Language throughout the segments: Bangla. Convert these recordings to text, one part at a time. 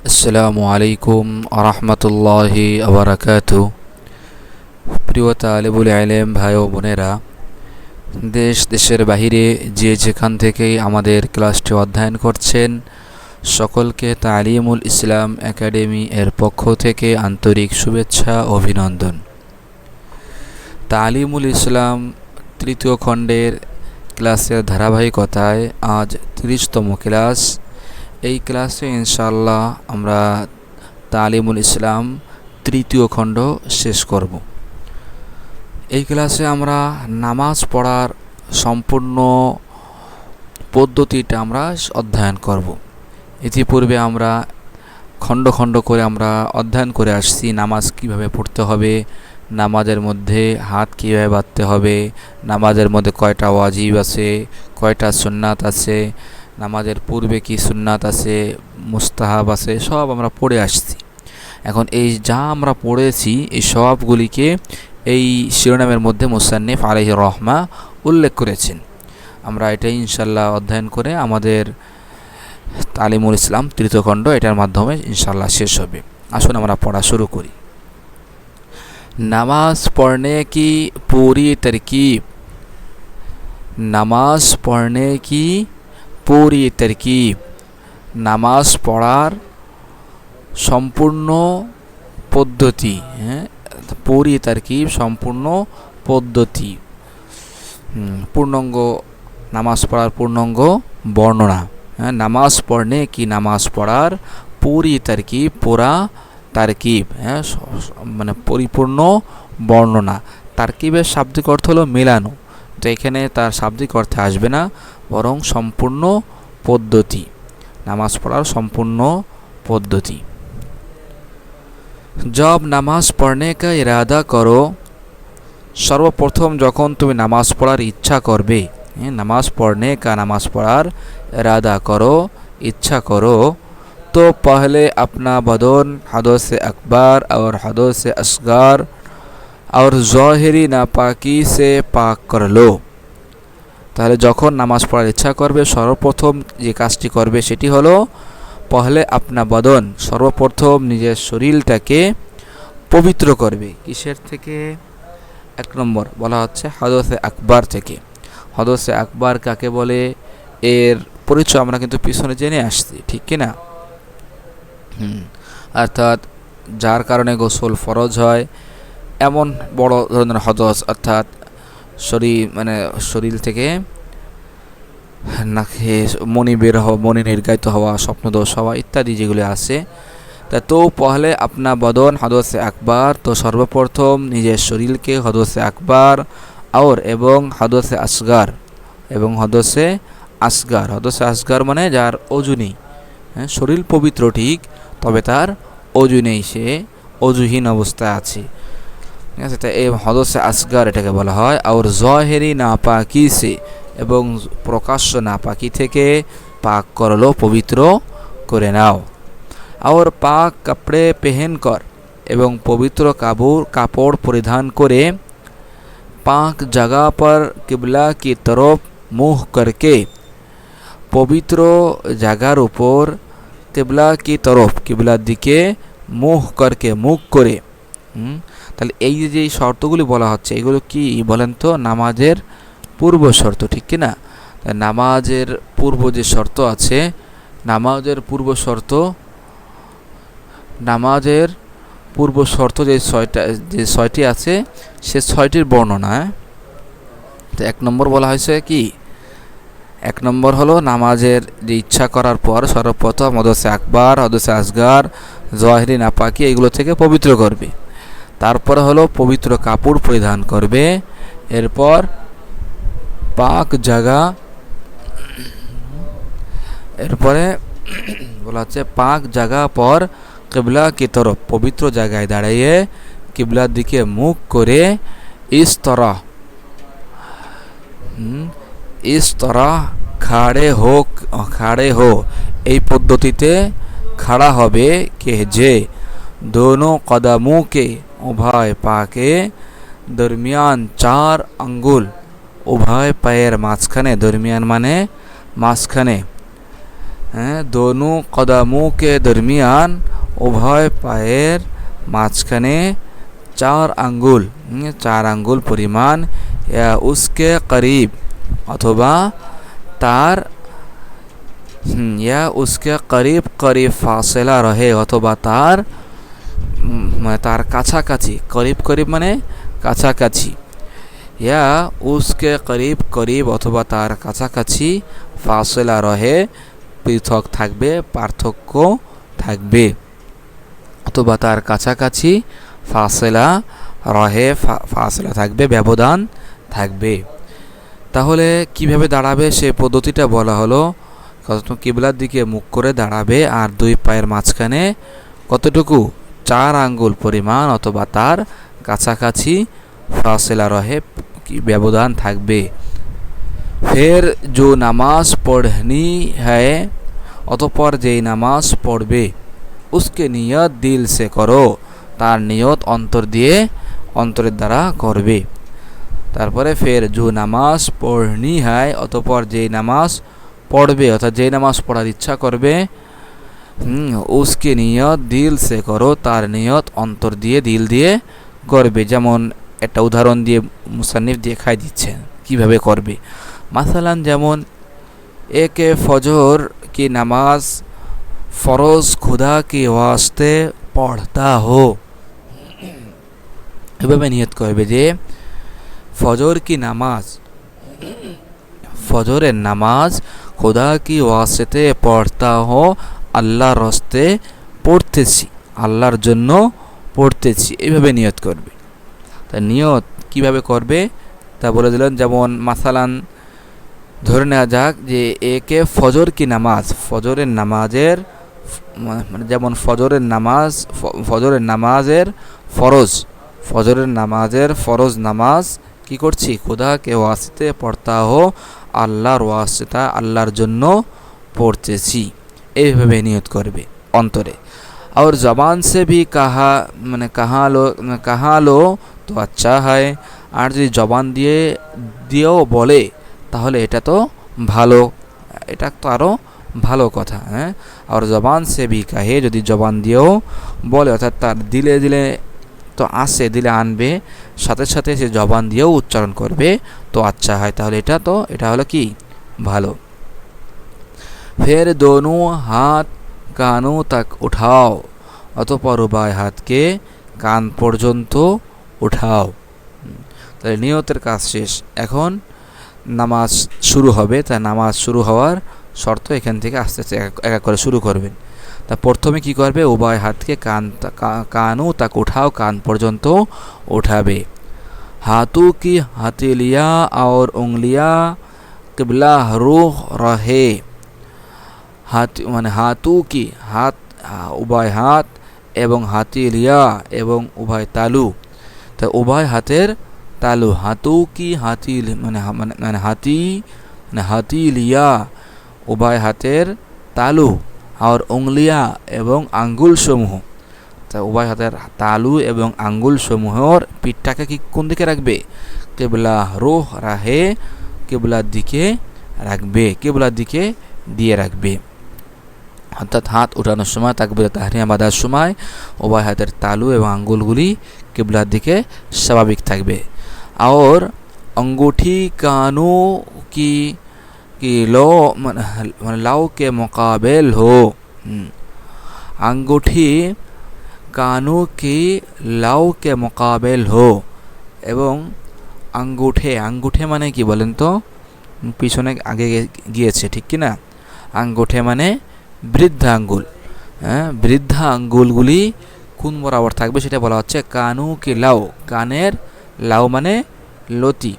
আসসালামু আলাইকুম আরহামতুল্লাহি আবরাকাতু। প্রিয় তালেবুল ইলম ভাই ও বোনেরা, দেশের বাহিরে যে যেখান থেকেই আমাদের ক্লাসটি অধ্যয়ন করছেন, সকলকে তালিমুল ইসলাম একাডেমি এর পক্ষ থেকে আন্তরিক শুভেচ্ছা ও অভিনন্দন। তালিমুল ইসলাম তৃতীয় খণ্ডের ক্লাসের ধারাবাহিকতায় আজ 30তম ক্লাস। এই ক্লাসে ইনশাআল্লাহ আমরা তালিমুল ইসলাম তৃতীয় খণ্ড শেষ করব। এই ক্লাসে আমরা নামাজ পড়ার সম্পূর্ণ পদ্ধতিটা আমরা অধ্যয়ন করব। ইতিপূর্বে আমরা খণ্ড খণ্ড করে আমরা অধ্যয়ন করে আসছি নামাজ কিভাবে পড়তে হবে, নামাজের মধ্যে হাত কীভাবে বাঁধতে হবে, নামাজের মধ্যে কয়টা ওয়াজিব আছে, কয়টা সুন্নাত আছে, নামাজের পূর্বে কি সুন্নাত আছে, মুস্তাহাব আছে, সব আমরা পড়ে আসছি। এখন এই যা আমরা পড়েছি এই সবগুলিকে এই শিরোনামের মধ্যে মুসান্নিফ আলাইহির রহমা উল্লেখ করেছেন। আমরা এটাই ইনশাল্লাহ অধ্যয়ন করে আমাদের তালিমুল ইসলাম তৃতীয় খণ্ড এটার মাধ্যমে ইনশাল্লাহ শেষ হবে। আসুন আমরা পড়া শুরু করি। নামাজ পড়নে কি पूरी तरकीब, নামাজ পড়নে কি पूरी तरकीब, নামাজ পড়ার সম্পূর্ণ পদ্ধতি। पूरी तरकीब সম্পূর্ণ পদ্ধতি, পূর্ণাঙ্গ নামাজ পড়ার পূর্ণাঙ্গ বর্ণনা। নামাজ পড়নে কি, নামাজ পড়ার पूरी तरकीब, পুরা তারকিব, মানে পরিপূর্ণ বর্ণনা। তারকিবের শাব্দিক অর্থ হলো মেলানো, তো এখানে তার শাব্দিক অর্থে আসবে না, বরং সম্পূর্ণ পদ্ধতি, নামাজ পড়ার সম্পূর্ণ পদ্ধতি। जब নামাজ পড়নে কা ইরাদা করো, সর্বপ্রথম যখন তুমি নামাজ পড়ার ইচ্ছা করবে, নামাজ পড়নে কা, নামাজ পড়ার ইরাদা করো, ইচ্ছা করো, तो पहले अपना बदन हदस से अकबर और हदस से असगार और ज़ाहिरी नापाकी से पाक कर लो। তাহলে যখন নামাজ পড়ার ইচ্ছা করবে সর্বপ্রথম যে কাজটি করবে সেটি হলো পহলে আপনা বদন, সর্বপ্রথম নিজের শরীরটাকে পবিত্র করবে। কিসের থেকে? এক নম্বর বলা হচ্ছে হদসে আকবার থেকে। হদসে আকবার কাকে বলে এর পরিচয় আমরা কিন্তু পিছনে জেনে আসছি, ঠিক কিনা? অর্থাৎ যার কারণে গোসল ফরজ হয় এমন বড় ধরনের হদস, অর্থাৎ শরীর থেকে নাকে মনি বের হওয়া, মনি নির্গত হওয়া, স্বপ্নদোষ হওয়া ইত্যাদি যেগুলি আছে। তা তো পহলে আপনা বদন হদসে আকবার, তো সর্বপ্রথম নিজের শরীরকে হদসে আকবার আর এবং হদসে আসগার, এবং হদসে আসগার। হদসে আসগার মানে যার অজু নেই, শরীর পবিত্র ঠিক, তবে তার অজু নেই, সে অজুহীন অবস্থায় আছে, ঠিক আছে? তাই এই হদসে আসগার এটাকে বলা হয়। আর ज़ाहिरी नापाकी से, এবং প্রকাশ্য নাপাকি থেকে পাক করলো, পবিত্র করে নাও। আর পাক কাপড়ে পেহেন কর, এবং পবিত্র কাপড় পরিধান করে পাক জায়গা पर किबला की तरफ मुँह करके, পবিত্র জায়গার উপর কিবলা কি তরফ, কিবলার দিকে মুখ করকে, মুখ করে। তাহলে এই যে শর্তগুলি বলা হচ্ছে এগুলো কি বলেন তো? নামাজের পূর্ব শর্ত, ঠিক কিনা? নামাজের পূর্ব যে শর্ত আছে, নামাজের পূর্ব শর্ত যে ছয়টি আছে, সে ছয়টির বর্ণনা। তো এক নম্বর বলা হয়েছে কি? এক নম্বর হলো নামাজের যে ইচ্ছা করার পর সর্বপ্রথম হদসে আকবার, হদসে আসগার, ज़ाहिरी নাপাকি এগুলো থেকে পবিত্র করবে। তারপরে হলো পবিত্র কাপড় পরিধান করবে। এরপর পাক জায়গা, এরপরে বলা হচ্ছে পাক জায়গা পর কিবলা কি তরফ, পবিত্র জায়গায় দাঁড়িয়ে কিবলার দিকে মুখ করে ইস তরহ খাড়ে হো, এই পদ্ধতিতে খাড়া হবে কে যে दोनों कदमों के उभय पा के दरमियान 4 আঙ্গুল, উভয় পায়ের মাঝখানে, দরমিয়ান মানে মাঝখানে, হ্যাঁ, দোনো কদামু কে দরমিয়ান, উভয় পায়ের মাঝখানে 4 আঙ্গুল, 4 আঙ্গুল পরিমাণ, ইয়া উসকে করিব অথবা তার ইয়া উসকে করিব করিব ফাসলা রহে, অথবা তার মানে তার কাছাকাছি, করিব করিব মানে কাছাকাছি, ইয়া উসকে করিব করিব অথবা তার কাছাকাছি, ফাসলা রহে পৃথক থাকবে, পার্থক্য থাকবে, অথবা তার কাছাকাছি ফাসলা রহে ফাসলা থাকবে, ব্যবধান থাকবে। তাহলে কিভাবে দাঁড়াবে সে পদ্ধতিটা বলা হলো। কিবলার দিকে মুখ করে দাঁড়াবে আর 2 পায়ের মাঝখানে কতটুকু 4 আঙ্গুল পরিমাণ অথবা তার কাছাকাছি ফাসলা রহে ব্যবধান থাকবে। ফের जो নামাজ পড়নি है, অতঃপর যেই নামাজ পড়বে, উসকে নিয়ত দিল সে করো, তার নিয়ত অন্তর দিয়ে অন্তরের দ্বারা করবে। তারপরে ফের जो নামাজ পড়নি হয়, অতঃপর যেই নামাজ পড়বে অর্থাৎ যেই নামাজ পড়ার ইচ্ছা করবে, উসকে নিয়ত দিল সে করো, তার নিয়ত অন্তর দিয়ে দিল দিয়ে করবে। যেমন একটা উদাহরণ দিয়ে মুসান্নিফ দেখাই দিচ্ছেন কিভাবে করবে। মাসালান যেমন একে ফজর কি নামাজ ফরজ খুদা কি ওয়াস্তে পড়তা হো, এভাবে নিয়ত করবে যে ফজর কি নামাজ, ফজরের নামাজ খুদা কি ওয়াস্তে পড়তা হো, আল্লাহর রাস্তে পড়তেছি, আল্লাহর জন্য পড়তেছি, এইভাবে নিয়ত করবে। তা নিয়ত কিভাবে করবে তা বলে দিলেন। যেমন মাসালান ধরে নেওয়া যাক যে একে ফজর কি নামাজ, ফজরের নামাজের মানে যেমন ফজরের নামাজ, ফজরের নামাজের ফরজ, ফজরের নামাজের ফরজ নামাজ কি করছি, খুদা কে ওয়াস্তে পড়তা হো, আল্লাহর ওয়াস্তে আল্লাহর জন্য পড়তেছি, এইভাবে নিয়ত করবে অন্তরে। और ज़बान से भी कहा मैंने कहा लो तो अच्छा है, আর যদি জবান দিয়েও বলে তাহলে এটা তো ভালো, এটা তো আরও ভালো কথা। হ্যাঁ, আর জবান সে ভি কাহে, যদি জবান দিয়েও বলে অর্থাৎ তার দিলে দিলে তো আসে, দিলে আনবে, সাথে সাথে সে জবান দিয়েও উচ্চারণ করবে তো আচ্ছা হয়, তাহলে এটা হলো কি ভালো। ফের দোনো হাত কানু তাক উঠাও, অতঃপর উভয় হাতকে কান পর্যন্ত উঠাও। তাহলে নিয়তের কাজ শেষ, এখন নামাজ শুরু হবে। তাই নামাজ শুরু হওয়ার শর্ত এখান থেকে আস্তে আস্তে এক করে শুরু করবেন। তা প্রথমে কি করবে, উভয় হাতকে কানু তাক উঠাও, কান পর্যন্ত উঠাবে। হাতু কি হাতিলিয়া और उंगलियां किबला रुख रहे, হাত মানে হাতু কি হাত, উভয় হাত এবং হাতিলিয়া এবং উভয় তালু, তা উভয় হাতের তালু, হাতু কি হাতি মানে মানে হাতি মানে হাতিলিয়া উভয় হাতের তালু, আর উংলিয়া এবং আঙ্গুল সমূহ, তা উভয় হাতের তালু এবং আঙ্গুল সমূহের পিঠটাকে কি কোন দিকে রাখবে, কেবলা রোহ রাহে, কেবলার দিকে রাখবে, কেবলার দিকে দিয়ে রাখবে। অর্থাৎ হাত উঠানোর সময় তাকবীরে তাহরিমা বাঁধার সময় উভয় হাতের তালু এবং আঙ্গুলগুলি কিবলার দিকে স্বাভাবিক থাকবে। और अंगूठी कानों की लो মানে লাউ के मुकाबिल हो, अंगूठी कानों की लाउ के मुकाबिल हो, এবং আঙ্গুঠে, আঙ্গুঠে মানে কি বলেন তো, পিছনে আগে গিয়েছে ঠিক কি না, আঙ্গুঠে মানে বৃদ্ধা আঙ্গুল। হ্যাঁ, বৃদ্ধা আঙ্গুলগুলি কোন বরাবর থাকবে সেটা বলা হচ্ছে কানু কি লাউ, কানের লাউ মানে লতি।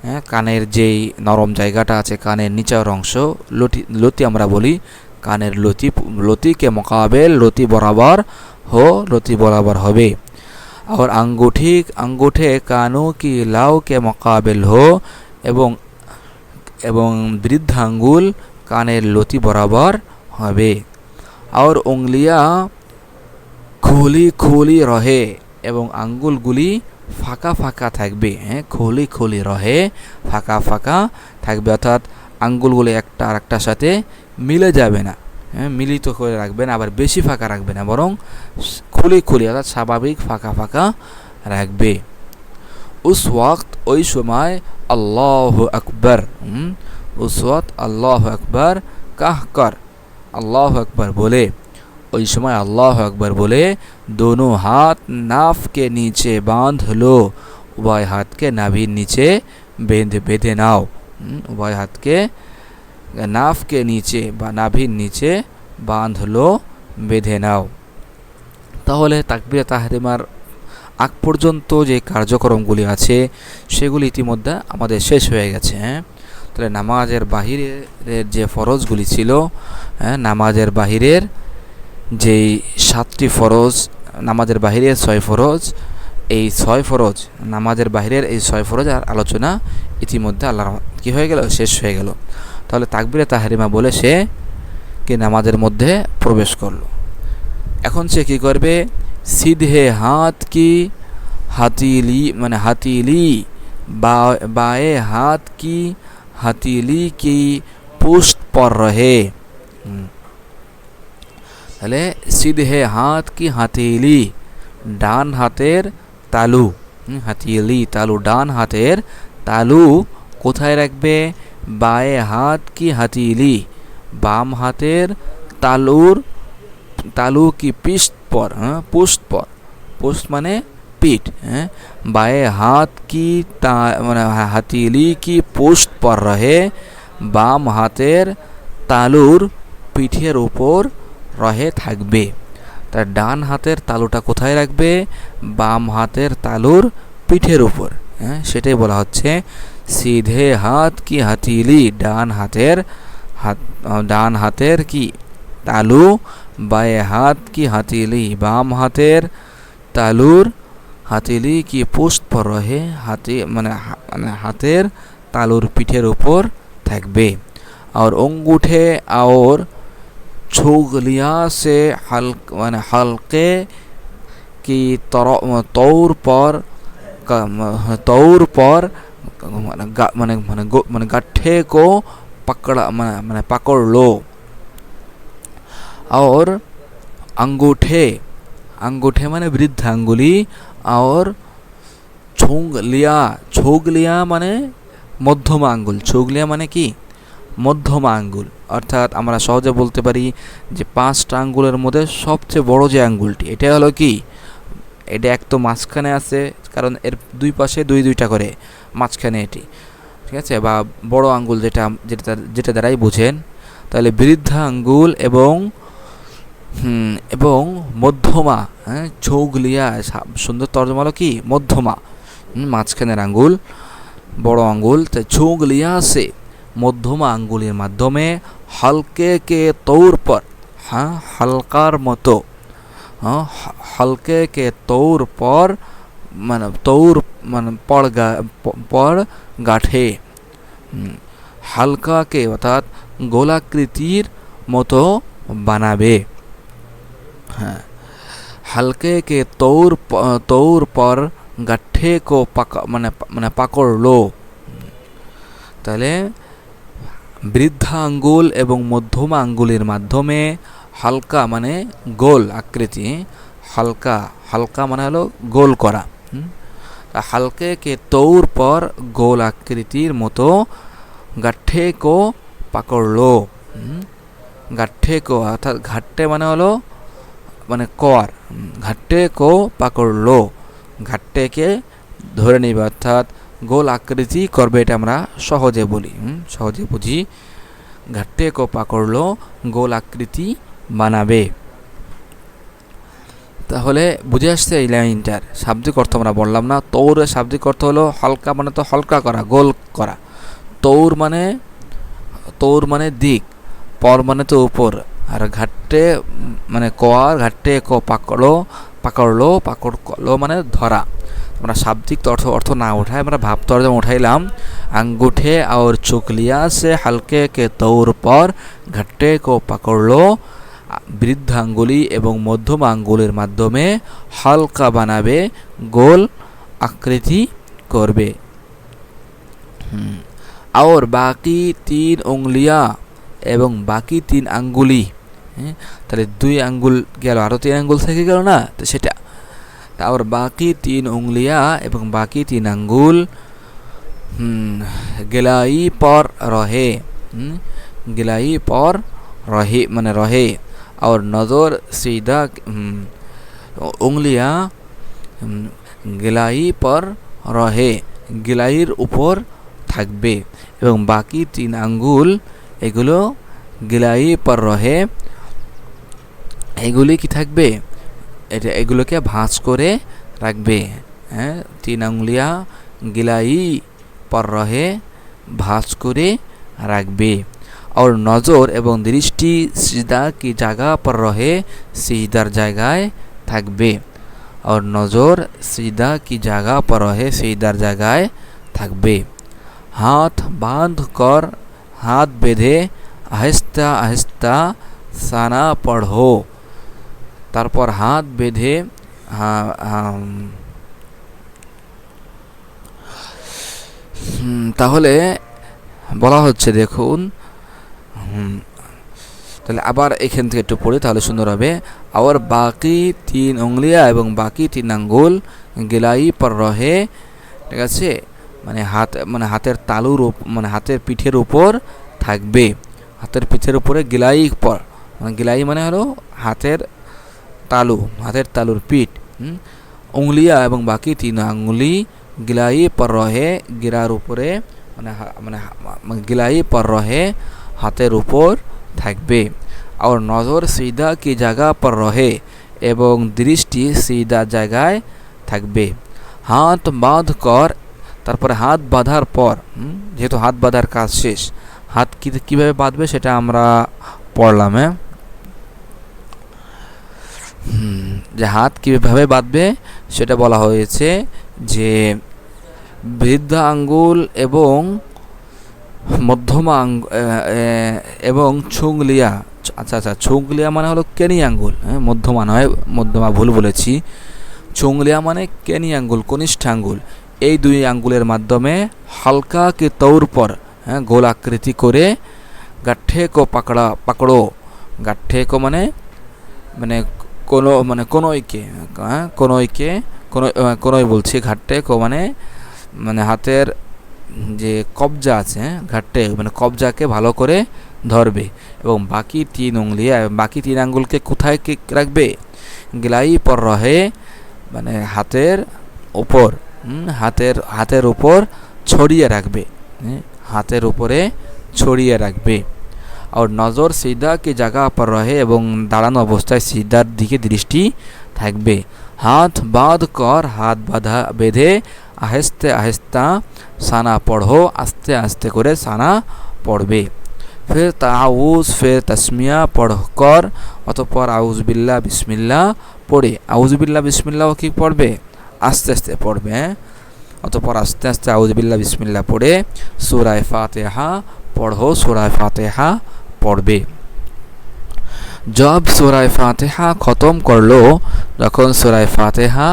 হ্যাঁ, কানের যেই নরম জায়গাটা আছে, কানের নিচের অংশ লতি আমরা বলি, কানের লতিকে মোকাবেল লতি বরাবর हो, লতি বরাবর হবে। और अंगूठे कानों की लाउ के मुकाबिल हो, এবং বৃদ্ধা আঙ্গুল কানের লতি বরাবর হবে। और उंगलियां খুলি রহে, এবং আঙ্গুলগুলি ফাঁকা ফাঁকা থাকবে। হ্যাঁ, খুলি রহে, ফাঁকা ফাঁকা থাকবে, অর্থাৎ আঙ্গুলগুলি একটা আরেকটার সাথে মিলে যাবে না, মিলিত করে রাখবেন, আবার বেশি ফাঁকা রাখবে না, বরং খুলি খুলি অর্থাৎ স্বাভাবিক ফাঁকা ফাঁকা রাখবে। উস ওয়াক্ত ওই সময় আল্লাহু আকবার, উস ওয়াক্ত আল্লাহু আকবার কাহ কর, আল্লাহু আকবার বলে, ওই সময় আল্লাহু আকবার বলে दोनों हाथ नाफ के नीचे बांध लो, उभय हाथ के नाभिर नीचे बेঁধে नाओ, उभय हाथ के नाफ के नीचे বা নাভির নিচে বাঁধ লো, বেঁধে নাও। তাহলে তাকবীরে তাহরিমার আগ পর্যন্ত যে কার্যক্রমগুলি আছে সেগুলি ইতিমধ্যে আমাদের শেষ হয়ে গেছে। তাহলে নামাজের বাহিরের যে ফরজগুলি ছিল, নামাজের বাহিরের যেই 7টি ফরজ, নামাজের বাহিরের 6 ফরজ, এই 6 ফরজ, নামাজের বাহিরের এই 6 ফরজ আর আলোচনা ইতিমধ্যে আল্লাহর কি হয়ে গেল, শেষ হয়ে গেল। তাহলে তাকবীরে তাহরিমা বলে সে কি নামাজের মধ্যে প্রবেশ করলো। এখন সে কি করবে, সিধে হাত কি হাতিলি মানে হাতিলি बाएं हाथ की हथेली की पुष्ट पर रहे। তাহলে সিধে হাত কি হাতিলি, ডান হাতের তালু, হাতিলি তালু, ডান হাতের তালু কোথায় রাখবে, বায়ে হাত কি হাতিলি, বাম হাতের তালু কি পিষ্ট পর, পুষ্ট পর, পুষ্ট মানে পিঠ, बाएं हाथ की মানে হাতিলি কি পুষ্ট পর রহে, বাম হাতের তালুর পিঠের উপর রহে থাকবে। তার ডান হাতের তালুটা কোথায় রাখবে, বাম হাতের তালুর পিঠের উপর, সেটাই বলা হচ্ছে সিধে হাত কি হাতিলি, ডান হাতের কি তালু, বায়ে হাত কি হাতিলি, বাম হাতের তালুর হাতিলি কি পুষ্ট পর রহে, মানে হাতের তালুর পিঠের উপর থাকবে। और अंगूठे और छुगलियाँ से हल्के की तौर पर माने गट्ठे को पकड़ लो। और अंगूठे माने वृद्ध अंगुली, और छुगलिया माने मध्यमा आंगुल, छुगलिया माने কি মধ্যমা আঙ্গুল, অর্থাৎ আমরা সহজে বলতে পারি যে 5টা আঙ্গুলের মধ্যে সবচেয়ে বড় যে আঙ্গুলটি, এটা হলো কি, এটা এক তো মাঝখানে আছে, কারণ এর দুই পাশে দুইটা করে, মাঝখানে এটি, ঠিক আছে, বা বড় আঙ্গুল যেটা দ্বারাই বুঝেন। তাহলে বৃদ্ধা আঙ্গুল এবং মধ্যমা, ছৌগলিয়া, সুন্দর তর্জমা হলো কি মধ্যমা, মাঝখানের আঙ্গুল, বড় আঙ্গুল। তো ছৌগলিয়া সে মধ্যমা আঙ্গুলের মাধ্যমে হালকে কে তৌর পর, হালকার মতো, হালকে কে তৌর পর মানে পর গাঠে, হালকাকে অর্থাৎ গোলাকৃতির মতো বানাবে। हल्के के तौर पर गट्ठे को মানে পাকড় লো। তাহলে বৃদ্ধা আঙ্গুল এবং মধ্যমা আঙ্গুলের মাধ্যমে হালকা মানে গোল আকৃতি, হালকা মানে হলো গোল করা, হালকে কে তৌর পর গোল আকৃতির মতো গাঠ্ঠে কো পাকড় লো। গাঠ্ঠে কো অর্থাৎ ঘাট্টে মানে হলো মানে কর, ঘাট্টে কো পাকড় লো, ঘাট্টেকে ধরে নিবে অর্থাৎ গোল আকৃতি করবে, এটা আমরা সহজে বলি, সহজে বুঝি, ঘাট্টে কো পাকড় লো, গোল আকৃতি বানাবে। তাহলে বুঝে আসছে এই লাইনটার শাব্দিক অর্থ আমরা বললাম না। তৌরের শাব্দিক অর্থ হলো হালকা মানে তো হালকা করা, গোল করা, তৌর মানে দিক, পর মানে তো উপর, আর ঘাট্টে মানে কোয়ার, ঘাট্টে কো পাকড়লো মানে ধরা। আমরা শাব্দিক অর্থ না উঠায় আমরা ভাব তর্জমা উঠাইলাম, अंगूठे और चुकलिया से हल्के के तौर पर घट्टे को पकड़लो, বৃদ্ধ আঙ্গুলি এবং মধ্যমা আঙ্গুলের মাধ্যমে হালকা বানাবে, গোল আকৃতি করবে। और बाकी 3 उंगलियां এবং বাকি 3 আঙ্গুলি হ্যাঁ, তাহলে 2 আঙ্গুল গেল, আরও 3 আঙ্গুল থেকে গেল না, তো সেটা। और बाकी 3 उंगलियां এবং বাকি 3 আঙ্গুল गिलाई पर रहे, गिलाई पर रहे माने रहे, और नज़र सीधा उंगलियां गिलाई पर रहे, गिलाइर ऊपर থাকবে, এবং বাকি 3 আঙ্গুল এগুলো গিলাই পর রহে, এগুলি কি থাকবে, এটা এগুলোকে ভাঁজ করে রাখবে। হ্যাঁ, 3 আঙ্গুলিয়া গিলাই পর রহে, ভাঁজ করে রাখবে। और নজর এবং দৃষ্টি সিজদা কি জায়গা পর রহে, সিজদার জায়গায় থাকবে। और নজর সিজদা কি জায়গা পর রহে, সিজদার জায়গায় থাকবে। हाथ बांध कर, हाथ बेधे आहिस्ता आहिस्ता साना पढ़ो, তারপর হাত বেঁধে তাহলে বলা হচ্ছে দেখুন, তাহলে আবার এখান থেকে একটু পড়ি তাহলে সুন্দর হবে। আর বাকি 3 উংলিয়া এবং বাকি 3 আঙ্গুল গিলাই পর রহে, ঠিক আছে, মানে হাতের তালুর মানে হাতের পিঠের উপর থাকবে, হাতের পিঠের উপরে গিলাই পর, মানে গিলাই মানে হলো হাতের তালু, হাতের তালুর পিঠ। উংলিয়া এবং বাকি 3 আঙ্গুলি গিলাই পর রহে, গিরার উপরে মানে গিলাই পর রহে, হাতের উপর থাকবে। আর নজর সিধা কি জায়গা পর রহে, এবং দৃষ্টি সিধা জায়গায় থাকবে। হাত বাঁধ কর, তারপরে হাত বাঁধার পর, যেহেতু হাত বাঁধার কাজ শেষ, হাত কীভাবে বাঁধবে সেটা আমরা পড়লাম। হ্যাঁ, যে হাত কীভাবে বাঁধবে সেটা বলা হয়েছে যে বৃদ্ধা আঙ্গুল এবং মধ্যমা এবং ছুংলিয়া, আচ্ছা ছুংলিয়া মানে হলো কেনি আঙ্গুল, হ্যাঁ, মধ্যমা নয়, মধ্যমা ভুল বলেছি। ছুংলিয়া মানে কেনি আঙ্গুল, কনিষ্ঠ আঙ্গুল, এই 2 আঙ্গুলের মাধ্যমে হালকা কে তৌর পর, হ্যাঁ, গোল আকৃতি করে গাঠে কো পাকড়ো, গাঠে কো মানে কোনোইকে, হ্যাঁ, কোনোই বলছি, ঘাটে কো মানে হাতের যে কবজা আছে, ঘাটে মানে কবজাকে ভালো করে ধরবে, এবং বাকি 3 উংলিয়া, বাকি 3 আঙ্গুলকে কোথায় রাখবে, গিলাই পর রহে মানে হাতের উপর, হাতের উপর ছড়িয়ে রাখবে, হাতের উপরে ছড়িয়ে রাখবে। আর নজর সিধা কি জায়গা পর রহে, এবং দাঁড়ানো অবস্থায় সিধার দিকে দৃষ্টি থাকবে। হাত বাঁধ কর, হাত বেঁধে আহেস্তে আহেস্তা সানা পড়ো, আস্তে আস্তে করে সানা পড়বে। ফের তাউজ, ফের তসমিয়া পড় কর, অতঃপর আউজ বিল্লাহ বিসমিল্লাহ পড়ে, আউজ বিল্লাহ বিসমিল্লাহ কি পড়বে, আস্তে আস্তে পড়বে। অতঃপর আস্তে আস্তে আউজ বিল্লাহ বিসমিল্লাহ পড়ে সূরা ফাতিহা পড়ো, সূরা ফাতিহা পড়বে। जब সূরা ফাতিহা খতম করলো, যখন সূরা ফাতিহা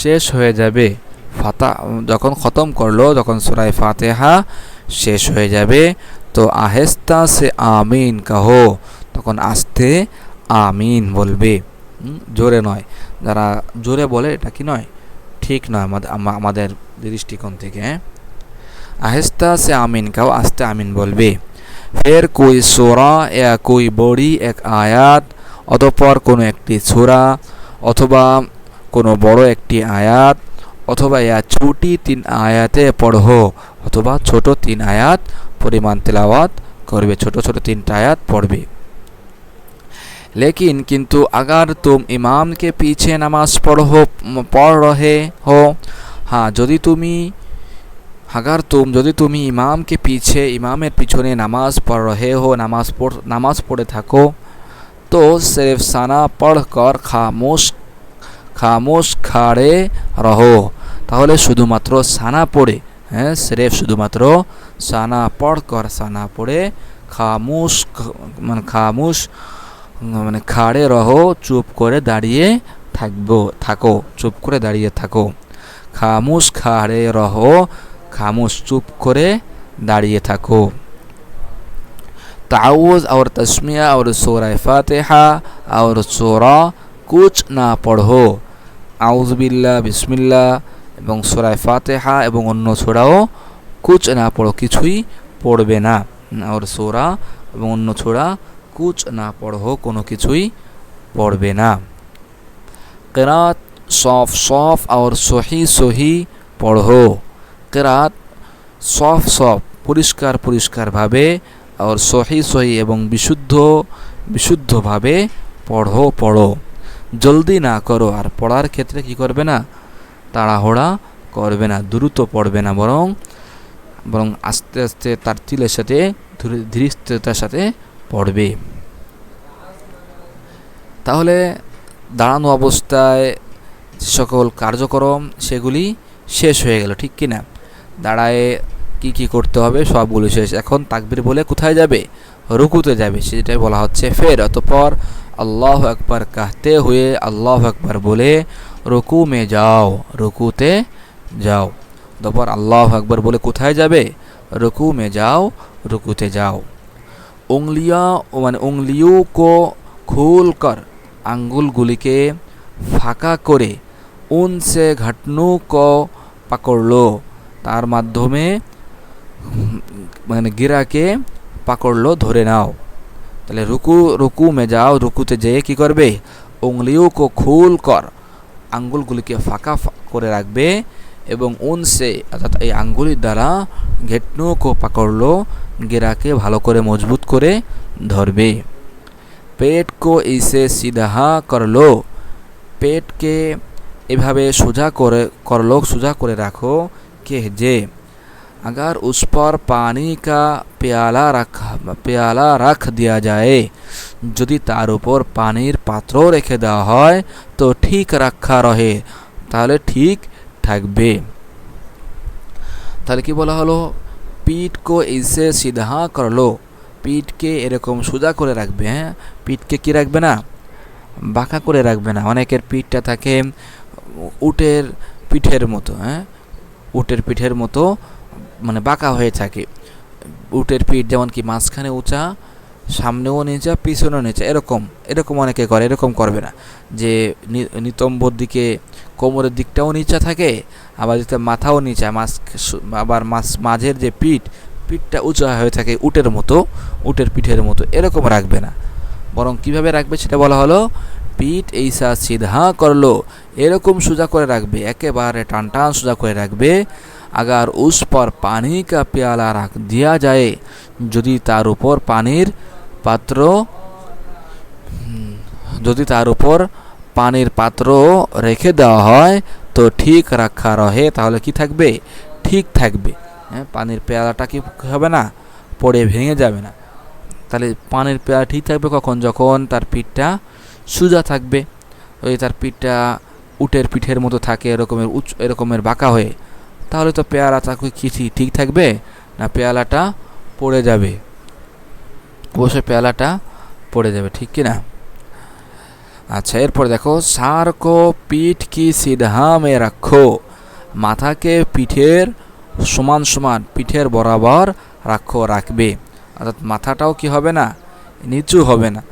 শেষ হয়ে যাবে, যখন খতম করলো, যখন সূরা ফাতিহা শেষ হয়ে যাবে, তো আহেস্তা সে আমিন কহো, তখন আস্তে আমিন বলবে, জোরে নয়। যারা জোরে বলে এটা কি নয়, ঠিক নয় আমাদের দৃষ্টিকোণ থেকে। আহেস্তা সে আমিন কহো, আস্তে আমিন বলবে। फिर कोई सूरा या कोई बड़ी एक आयात, অতঃপর কোনো একটি সূরা অথবা কোনো বড় একটি আয়াত, অথবা ইয়া ছোটি 3 আয়াতে পড়ো, অথবা ছোট 3 আয়াত পরিমাণ তেলাওয়াত করবে, ছোট ছোট 3টা আয়াত পড়বে। लेकिन किंतु अगर तुम इमाम के पीछे नमाज पढ़ रहे हो, हाँ যদি তুমি ইমামকে পিছে, ইমামের পিছনে নামাজ পড় রহে হো, নামাজ পড়ে থাকো, তো সির্ফ সানা পড় কর খামোশ খাড়ে রহো, তাহলে শুধুমাত্র সানা পড়ে, হ্যাঁ, সির্ফ শুধুমাত্র সানা পড় কর, সানা পড়ে খামোশ মানে খাড়ে রহো, চুপ করে দাঁড়িয়ে থাকো, চুপ করে দাঁড়িয়ে থাকো। খামোশ খাড়ে রহো, খামোশ চুপ করে দাঁড়িয়ে থাকো। ताउज़ और तस्मिया और सूरह फातिहा और सूरा कुछ ना पढ़ो। आउज़ु बिल्लाह, बिस्मिल्लाह এবং সূরা ফাতিহা এবং অন্য সূরাও কুছ না পড়ো, কিছুই পড়বে না। আর সূরা এবং অন্য সূরা কুছ না পড়ো, কোনো কিছুই পড়বে না। কিরাত সফ সফ और সহি সহি পড়ো। কিরাত সফ সফ পরিষ্কার পরিষ্কারভাবে और সহি সহি এবং বিশুদ্ধভাবে পড়ো। জলদি না করো, আর পড়ার ক্ষেত্রে কি করবে না, তাড়াহুড়া করবে না, দ্রুত পড়বে না, বরং আস্তে আস্তে তারতিলের সাথে ধীরস্থিরতার সাথে পড়বে। তাহলে দাঁড়ানো অবস্থায় যে সকল কার্যক্রম সেগুলি শেষ হয়ে গেল, ঠিক কি না? দাঁড়ায় কি কি করতে হবে সবগুলো শেষ। এখন তাকবীর বলে কোথায় যাবে? রুকুতে যাবে, সেটাই বলা হচ্ছে। ফের অতঃপর আল্লাহু আকবার कहते हुए আল্লাহু আকবার বলে রুকু মে যাও, রুকুতে যাও। অতঃপর আল্লাহু আকবার বলে কোথায় যাবে? রুকু মে যাও, রুকুতে যাও। उंगलियों को खोलकर, আঙ্গুলগুলিকে ফাঁকা করে, उनसे घुटनों को पकड़ लो, তার মাধ্যমে গিরাকে পাকড়লো, ধরে নাও। তাহলে রুকু মে যাও, রুকুতে যেয়ে কি করবে? উংলিও কো খুল কর, আঙ্গুলগুলিকে ফাঁকা করে রাখবে, এবং উনসে অর্থাৎ এই আঙ্গুলির দ্বারা ঘেটনু কো পাকড়লো, গিরাকে ভালো করে মজবুত করে ধরবে। পেট কো ইসে সিধা করলো, পেটকে এভাবে সোজা করে রাখো कि जे अगर उस पर पानी का प्याला रख दिया जाए, যদি তার উপর পানির পাত্র রেখে দেওয়া হয় তো ঠিক রাখা রহে, তাহলে ঠিক থাকবে। তাহলে কি বলা হলো? পিঠ কো ইসে সিধা করলো, পিঠকে এরকম সোজা করে রাখবে। হ্যাঁ, পিঠকে কি রাখবে না, বাঁকা করে রাখবে না। অনেকের পিঠটা থাকে উটের পিঠের মতো, হ্যাঁ, উটের পিঠের মতো বাঁকা হয়ে থাকে। উটের পিঠ যেমন কি মাঝখানে উঁচা, সামনেও নিচা, পিছনেও নিচা, এরকম অনেকে করে। এরকম করবে না যে নিতম্বর দিকে কোমরের দিকটাও নিচা থাকে, আবার যেটা মাথাও নিচা, আবার মাঝের যে পিঠটা উঁচা হয়ে থাকে উটের পিঠের মতো, এরকম রাখবে না। বরং কিভাবে রাখবে সেটা বলা হলো, পিঠ এইসা সিধা করলো, এরকম সোজা করে রাখবে, একেবারে টান সোজা করে রাখবে। अगर उस पर पानी का प्याला रख दिया जाए, যদি তার উপর পানির পাত্র রেখে দেওয়া হয় তো ঠিক রাখা রহে, তাহলে কি থাকবে? ঠিক থাকবে। হ্যাঁ, পানির পেয়ালাটা কি হবে না, পড়ে ভেঙে যাবে না। তাহলে পানির পেয়ালা ঠিক থাকবে কখন? যখন তার পিঠটা সোজা থাকবে। ওই তার পিঠটা উটের পিঠের মতো থাকে, এরকমের বাঁকা হয়ে, তাহলে তো পেয়ালাটা কি ঠিক থাকবে না? পেয়ালাটা পড়ে যাবে, অবশ্যই পেয়ালাটা পড়ে যাবে, ঠিক কি না? আচ্ছা, এরপর দেখো, সার কো পিঠ কি সিধা মে রাখো, মাথাকে পিঠের সমান পিঠের বরাবর রাখবে। অর্থাৎ মাথাটাও কি হবে না, নিচু হবে না।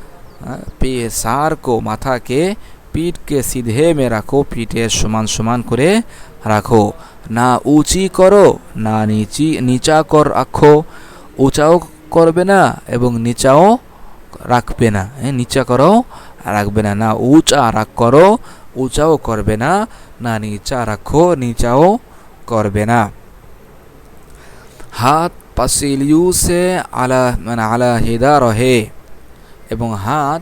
সার কো মাথাকে পিঠকে সিধে মে রাখো, পিঠের সমান করে রাখো। না উঁচি করো না নিচা কর রাখো, উঁচাও করবে না এবং নিচাও রাখবে না। নিচা করো রাখবে না, না উঁচা করো, উঁচাও করবে না, না নিচা রাখো, নিচাও করবে না। হাত পাসিলিউ সে আলা হিদা রহে, এবং হাত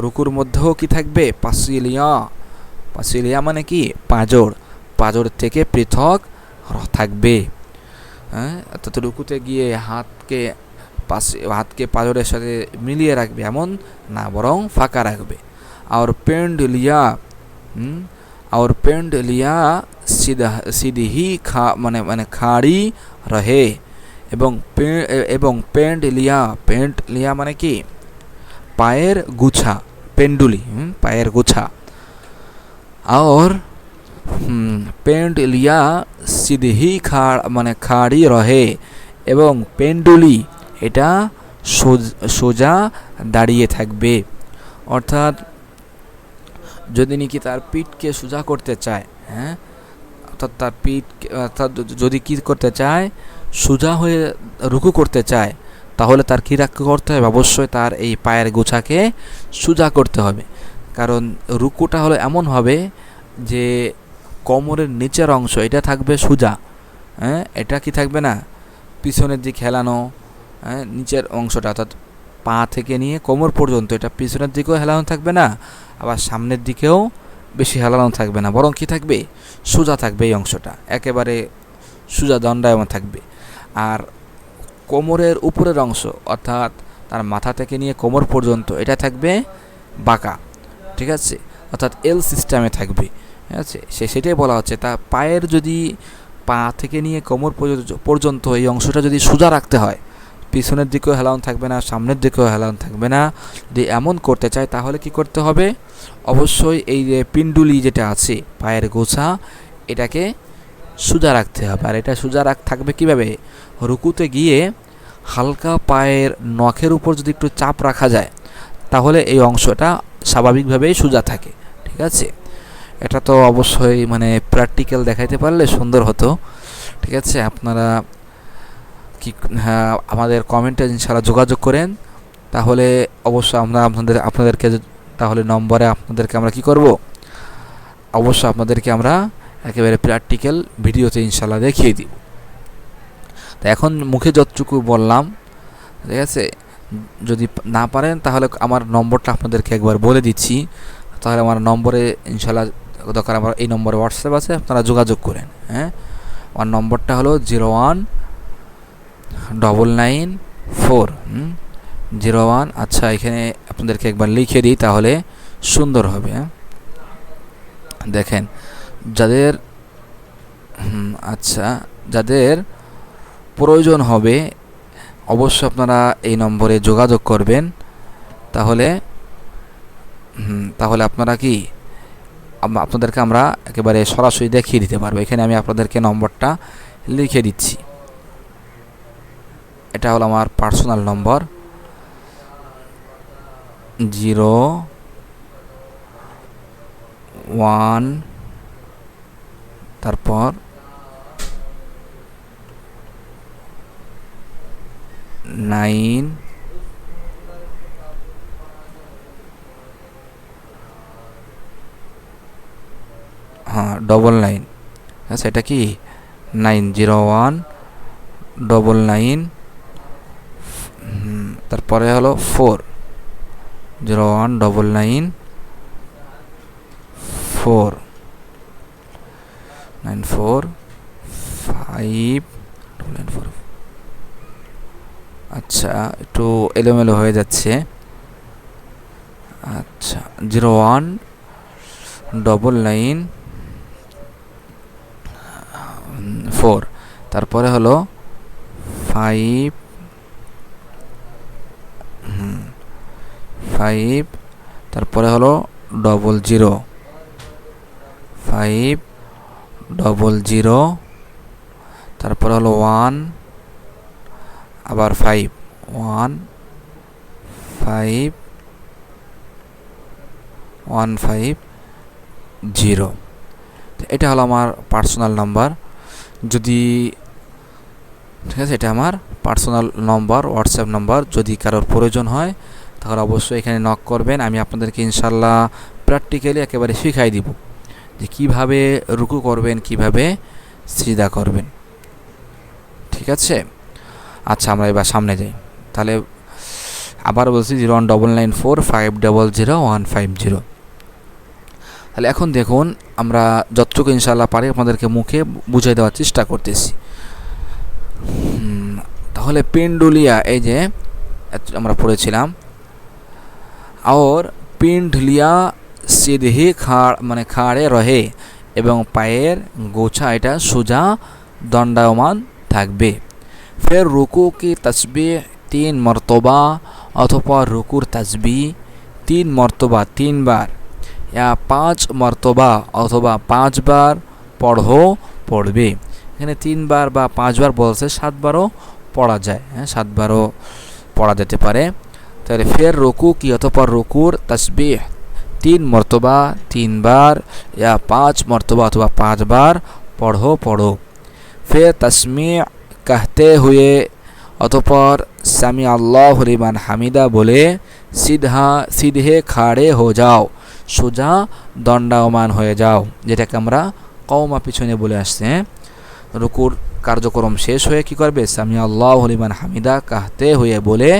রুকুর মধ্যেও কি থাকবে? পাসিলিয়া মানে কি? পাঁজর থেকে পৃথক থাকবে। হ্যাঁ, অর্থাৎ রুকুতে গিয়ে হাতকে পাঁজরের সাথে মিলিয়ে রাখবে এমন না, বরং ফাঁকা রাখবে। আর পেন্ড লিয়া সিধি খাড়ি রহে, এবং পেন্ড লিয়া মানে কি? পায়ের গুছা, পেন্ডুলি, পায়ের গুছা। আর পেন্ড লিয়া সিধি খাড়ি রহে, এবং পেন্ডুলি এটা সোজা দাঁড়িয়ে থাকবে। অর্থাৎ যদি নাকি তার পিঠকে সোজা করতে চায়, হ্যাঁ, অর্থাৎ তার পিঠ, অর্থাৎ যদি কী করতে চায়, সোজা হয়ে রুকু করতে চায়, তাহলে তার কী করতে হবে? অবশ্যই তার এই পায়ের গোছাকে সোজা করতে হবে। কারণ রুকুটা হলো এমন হবে যে কোমরের নিচের অংশ এটা থাকবে সোজা, হ্যাঁ, এটা কি থাকবে না পিছনের দিক হেলানো, হ্যাঁ, নিচের অংশটা অর্থাৎ পা থেকে নিয়ে কোমর পর্যন্ত এটা পিছনের দিকেও হেলানো থাকবে না, আবার সামনের দিকেও বেশি হেলানো থাকবে না, বরং কী থাকবে? সোজা থাকবে, এই অংশটা একেবারে সোজা দণ্ডায়মান থাকবে। আর কোমরের উপরের অংশ অর্থাৎ তার মাথা থেকে নিয়ে কোমর পর্যন্ত এটা থাকবে বাঁকা, ঠিক আছে, অর্থাৎ এল সিস্টেমে থাকবে, ঠিক আছে। সেটাই বলা হচ্ছে, তা পায়ের যদি পা থেকে নিয়ে কোমর পর্যন্ত এই অংশটা যদি সোজা রাখতে হয়, পিছনের দিকেও হেলানো থাকবে না, সামনের দিকেও হেলানো থাকবে না, যদি এমন করতে চায় তাহলে কি করতে হবে? অবশ্যই এই যে পিণ্ডুলি যেটা আছে পায়ের গোছা, এটাকে সোজা রাখতে হবে। আর এটা সোজা থাকবে কীভাবে? রুকুতে গিয়ে হালকা পায়ের নখের উপর যদি একটু চাপ রাখা যায়, তাহলে এই অংশটা স্বাভাবিকভাবেই সোজা থাকে, ঠিক আছে। এটা তো অবশ্যই মানে প্র্যাকটিক্যাল দেখাইতে পারলে সুন্দর হতো, ঠিক আছে। আপনারা কি, হ্যাঁ, আমাদের কমেন্টে ইনশাআল্লাহ যোগাযোগ করেন, তাহলে অবশ্যই আমরা আপনাদেরকে তাহলে নম্বরে আপনাদেরকে আমরা কি করব? অবশ্যই আপনাদেরকে আমরা একেবারে প্র্যাকটিক্যাল ভিডিওতে ইনশাআল্লাহ দেখিয়ে দিব। তো এখন মুখে যতটুকু বললাম, ঠিক আছে, যদি না পারেন তাহলে আমার নম্বরটা আপনাদেরকে একবার বলে দিচ্ছি, তাহলে আমার নম্বরে ইনশাআল্লাহ দরকার আমার এই নম্বরে হোয়াটসঅ্যাপ আছে, আপনারা যোগাযোগ করেন, হ্যাঁ। আমার নম্বরটা হলো 019994 01। আচ্ছা, এখানে আপনাদেরকে একবার লিখে দিই তাহলে সুন্দর হবে, হ্যাঁ। দেখেন, যাদের আচ্ছা, যাদের প্রয়োজন হবে অবশ্যই আপনারা এই নম্বরে যোগাযোগ করবেন, তাহলে আপনারা কি আপনাদেরকে আমরা একেবারে সরাসরি দেখিয়ে দিতে পারবো। এখানে আমি আপনাদেরকে নম্বরটা লিখে দিচ্ছি, এটা হলো আমার পার্সোনাল নম্বর 01 তারপর 9 হ্যাঁ 99, আচ্ছা, এটা কি 90199, তারপরে হলো 4 0199 494 আচ্ছা, একটু এলোমেলো হয়ে যাচ্ছে। আচ্ছা, 0199 তারপরে হলো 5 তারপরে হলো 00 500 তারপরে হলো 1 আবার 5 15150। এটা হলো আমার পার্সোনাল নাম্বার। যদি ঠিক আছে, এটা আমার পার্সোনাল নম্বর, হোয়াটসঅ্যাপ নাম্বার। যদি কারোর প্রয়োজন হয় তাহলে অবশ্যই এখানে নক করবেন। আমি আপনাদেরকে ইনশাল্লাহ প্র্যাকটিক্যালি একেবারে শিখাই দিব যে কিভাবে রুকু করবেন, কিভাবে সিজদা করবেন, ঠিক আছে। আচ্ছা, আমরা এবার সামনে যাই। তাহলে আবার বলছি 019945000150। তাহলে এখন দেখুন, আমরা যতটুকু ইনশাআল্লাহ পারি আপনাদেরকে মুখে বুঝিয়ে দেওয়ার চেষ্টা করতেছি। তাহলে পিন্ডুলিয়া, এই যে আমরা পড়েছিলাম, আর পিন্ডলিয়া সিধে মানে খাড়ে রহে এবং পায়ের গোছা এটা সোজা দণ্ডায়মান থাকবে। ফের রুকু কি তসবিহ 3 মর্তবা অথবা রুকুর তসবিহ 3 মর্তবা 3 বার, या 5 মর্তবা অথবা 5 বার পড়বে। এখানে 3 বার বা 5 বার বলছে, 7 বারও পড়া যায়, হ্যাঁ, 7 বারও পড়া যেতে পারে। তাহলে ফের রুকু কি, অতঃপর রুকুর তসবিহ 3 মর্তবা 3 বার या 5 मरतबा अथवा 5 बार पढ़ो। फिर तस्मीह कहते हुए अतःपर सामी अल्लाहु लिमन हामिदा बोले सीधे खड़े हो जाओ, সোজা দণ্ডায়মান হয়ে যাও, যেটাকে আমরা কওমা পিছনে বলে আসছে। রুকুর কার্যক্রম শেষ হয়ে কি করবে, সামি আল্লাহু লিমান হামিদা कहते हुए बोले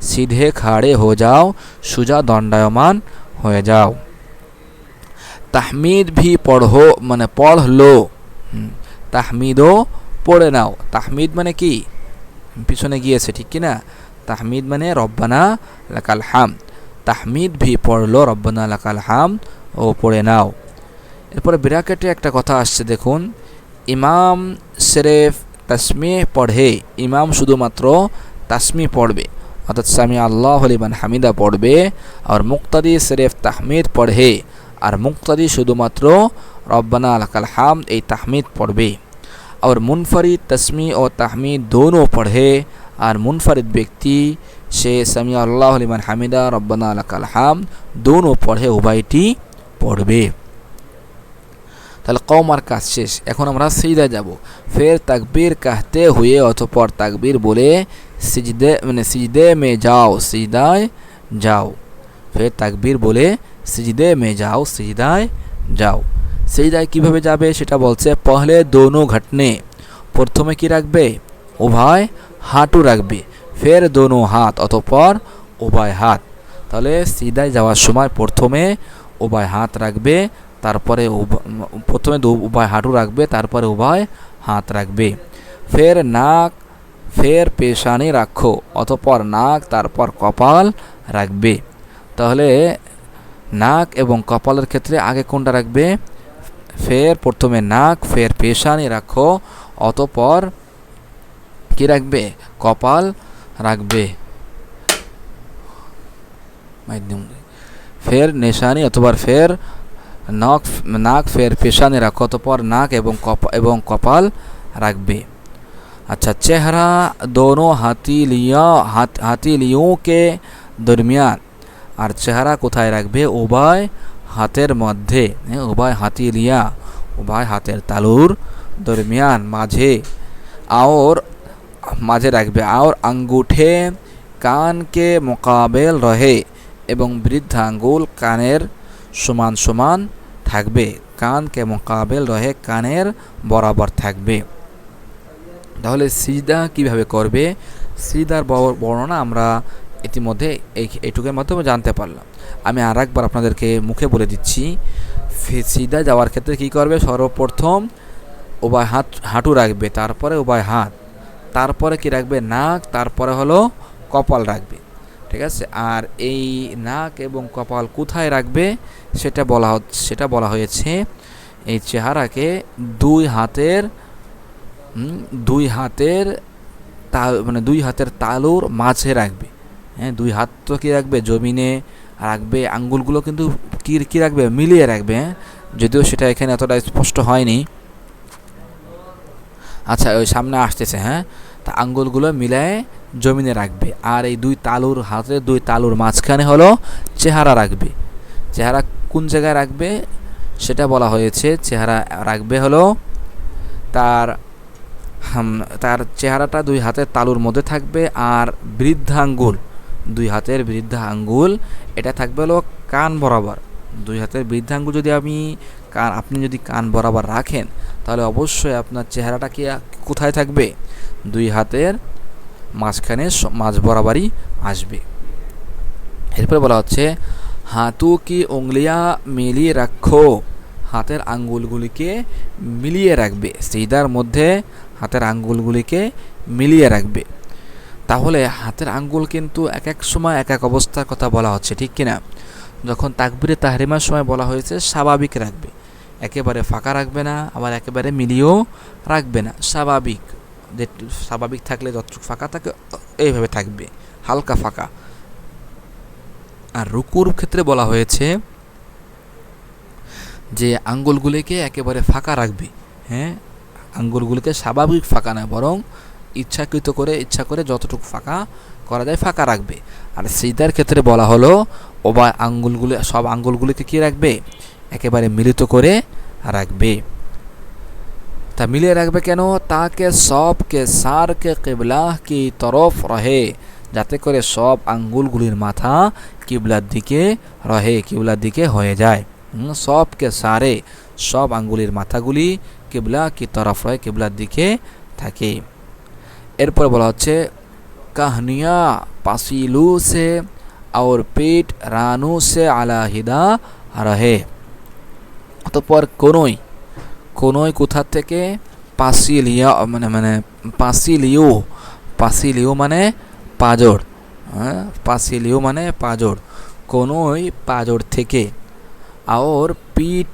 सीधे खड़े हो जाओ, সোজা দণ্ডায়মান হয়ে যাও। তাহমিদ भी পড়ো মানে পড় লো, তাহমিদও পড়ে নাও। তাহমিদ মানে কি, পিছনে গিয়েছে ঠিক কি না, তাহমিদ মানে রব্বানা লাকাল হামদ, তাহমিদ भी পড় লো রব্বানা লাকাল হামদ ও পড়ে নাও। এরপরে ব্র্যাকেটে একটা কথা আসছে দেখুন, ইমাম সিরেফ তাসমিহ পড়ে, ইমাম শুধুমাত্র তাসমিহ পড়বে অর্থাৎ সামি আল্লাহু লিমান হামিদা পড়বে, আর মুক্তাদি সিরেফ তাহমিদ পড়ে আর মুক্তাদি শুধুমাত্র রব্বানা লাকাল হামদ এই তাহমিদ পড়বে। और मुनफरिद तस्मी और तहमीद दोनों पढ़े, और मुनफरिद व्यक्ति से समी अल्लाहु लिमन हामिदा रब्बाना लाकाल हामद दोनों पढ़े, উভয়টি পড়বে। তাহলে কওমার কাজ শেষ, এখন আমরা সিজদা যাব। ফের তাকবীর कहते हुए অতঃপর তাকবীর বলে সিজদে মানে সিজদে মে যাও, সিজদায় যাও। ফের তাকবীর বলে সিজদে মে যাও, সিজদায় যাও। সিজদায় কিভাবে যাবে সেটা বলছে, পহলে দোনো ঘটনে, প্রথমে কি রাখবে, উভয় হাঁটু রাখবে। ফের দোনো হাত অতঃপর উভয় হাত। তাহলে সিজদায় যাওয়ার সময় প্রথমে উভয় হাত রাখবে, তারপরে প্রথমে উভয় হাঁটু রাখবে, তারপরে উভয় হাত রাখবে। ফের নাক ফের পেশানি রাখো, অতঃপর নাক তারপর কপাল রাখবে। তাহলে নাক এবং কপালের ক্ষেত্রে আগে কোনটা রাখবে, ফের প্রথমে নাক ফের পেশানি রাখো, অতঃপর কি রাখবে, কপাল রাখবে। ফের নিশানি অথবা ফের নাক ফের পেশানি রাখো, অতঃপর নাক এবং কপাল রাখবে। अच्छा, चेहरा दोनों হাতিলিयों के दरमियान, আর চেহারা কোথায় রাখবে, উভয় হাতের মধ্যে, উভয় হাতিলিয়া উভয় হাতের তালুর দরমিয়ান মাঝে, और মাঝে রাখবে। और अंगूठे कान के मुकाबेल रहे, এবং বৃদ্ধ আঙ্গুল কানের সমান সমান থাকবে। কান কে মুকাবেল রহে, কানের বরাবর থাকবে। তাহলে সিজদা কিভাবে করবে, সিজদার বর্ণনা আমরা ইতিমধ্যে এইটুকুর মাধ্যমে জানতে পারলাম। আমি আর একবার আপনাদেরকে মুখে বলে দিচ্ছি। সিজদা যাওয়ার ক্ষেত্রে কি করবে, সর্বপ্রথম উভয় হাঁটু রাখবে, তারপরে উভয় হাত, তারপরে কি রাখবে, নাক, তারপরে হলো কপাল রাখবে। ঠিক আছে, আর এই নাক এবং কপাল কোথায় রাখবে সেটা বলা হয়েছে এই চেহারাকে দুই হাতের তালুর মাঝে রাখবে। হ্যাঁ, দুই হাত তো কি রাখবে, জমিনে রাখবে, আঙ্গুলগুলো কিন্তু কি রাখবে, মিলিয়ে রাখবে। হ্যাঁ, যদিও সেটা এখানে এতটা স্পষ্ট হয়নি। আচ্ছা, ওই সামনে আসতেছে। হ্যাঁ, তা আঙ্গুলগুলো মিলায়ে জমিনে রাখবে, আর এই হাতের দুই তালুর মাঝখানে হলো চেহারা রাখবে। চেহারা কোন জায়গায় রাখবে সেটা বলা হয়েছে, চেহারা রাখবে হলো তার চেহারাটা দুই হাতের তালুর মধ্যে থাকবে, আর বৃদ্ধাঙ্গুল, দুই হাতের বৃদ্ধাঙ্গুল এটা থাকবে হলো কান বরাবর। দুই হাতের বৃদ্ধাঙ্গুল যদি আপনি যদি কান বরাবর রাখেন, তাহলে অবশ্যই আপনার চেহারাটা কি কোথায় থাকবে, দুই হাতের মাঝখানে মাঝ বরাবরই আসবে। এরপরে বলা হচ্ছে হাতু কি উংলিয়া মিলিয়ে রাখো, হাতের আঙ্গুলগুলিকে মিলিয়ে রাখবে। সিজদার মধ্যে হাতের আঙ্গুলগুলিকে মিলিয়ে রাখবে। তাহলে হাতের আঙ্গুল কিন্তু এক এক সময় এক এক অবস্থার কথা বলা হচ্ছে, ঠিক কিনা। যখন তাকবীরে তাহরিমার সময় বলা হয়েছে স্বাভাবিক রাখবে, একেবারে ফাঁকা রাখবে না, আবার একেবারে মিলিয়েও রাখবে না, স্বাভাবিক থাকলে যতটুকু ফাঁকা থাকে এইভাবে থাকবে, হালকা ফাঁকা। আর রুকুর ক্ষেত্রে বলা হয়েছে যে আঙ্গুলগুলিকে একেবারে ফাঁকা রাখবে। হ্যাঁ, আঙ্গুলগুলিকে স্বাভাবিক ফাঁকা না, বরং ইচ্ছা করে যতটুকু ফাঁকা করা যায় ফাঁকা রাখবে। আর সিজদার ক্ষেত্রে বলা হলো ওবা আঙ্গুলগুলো সব আঙ্গুলগুলিকে কি রাখবে, একেবারে মিলিত করে রাখবে। তা মিলিয়ে রাখবে কেন, তাকে সবকে সারকে কিবলা কি তরফ রহে, যাতে করে সব আঙ্গুলগুলির মাথা কিবলার দিকে রহে, কিবলার দিকে হয়ে যায়। সবকে সারে সব আঙ্গুলির মাথাগুলি কিবলা কি তরফ রহে, কিবলার দিকে থাকে। এরপর বলা হচ্ছে কাহনিয়া পাসিলু সে और पेट रानू से আলাহিদা রহে। অতঃপর কোনোই, কোনোই কোথা থেকে, পাসিলিয়া মানে পাসিলিও, পাসিলিও মানে পাজর, হ্যাঁ পাসিলিও মানে পাজর, কোনোই পাজর থেকে, আর পিঠ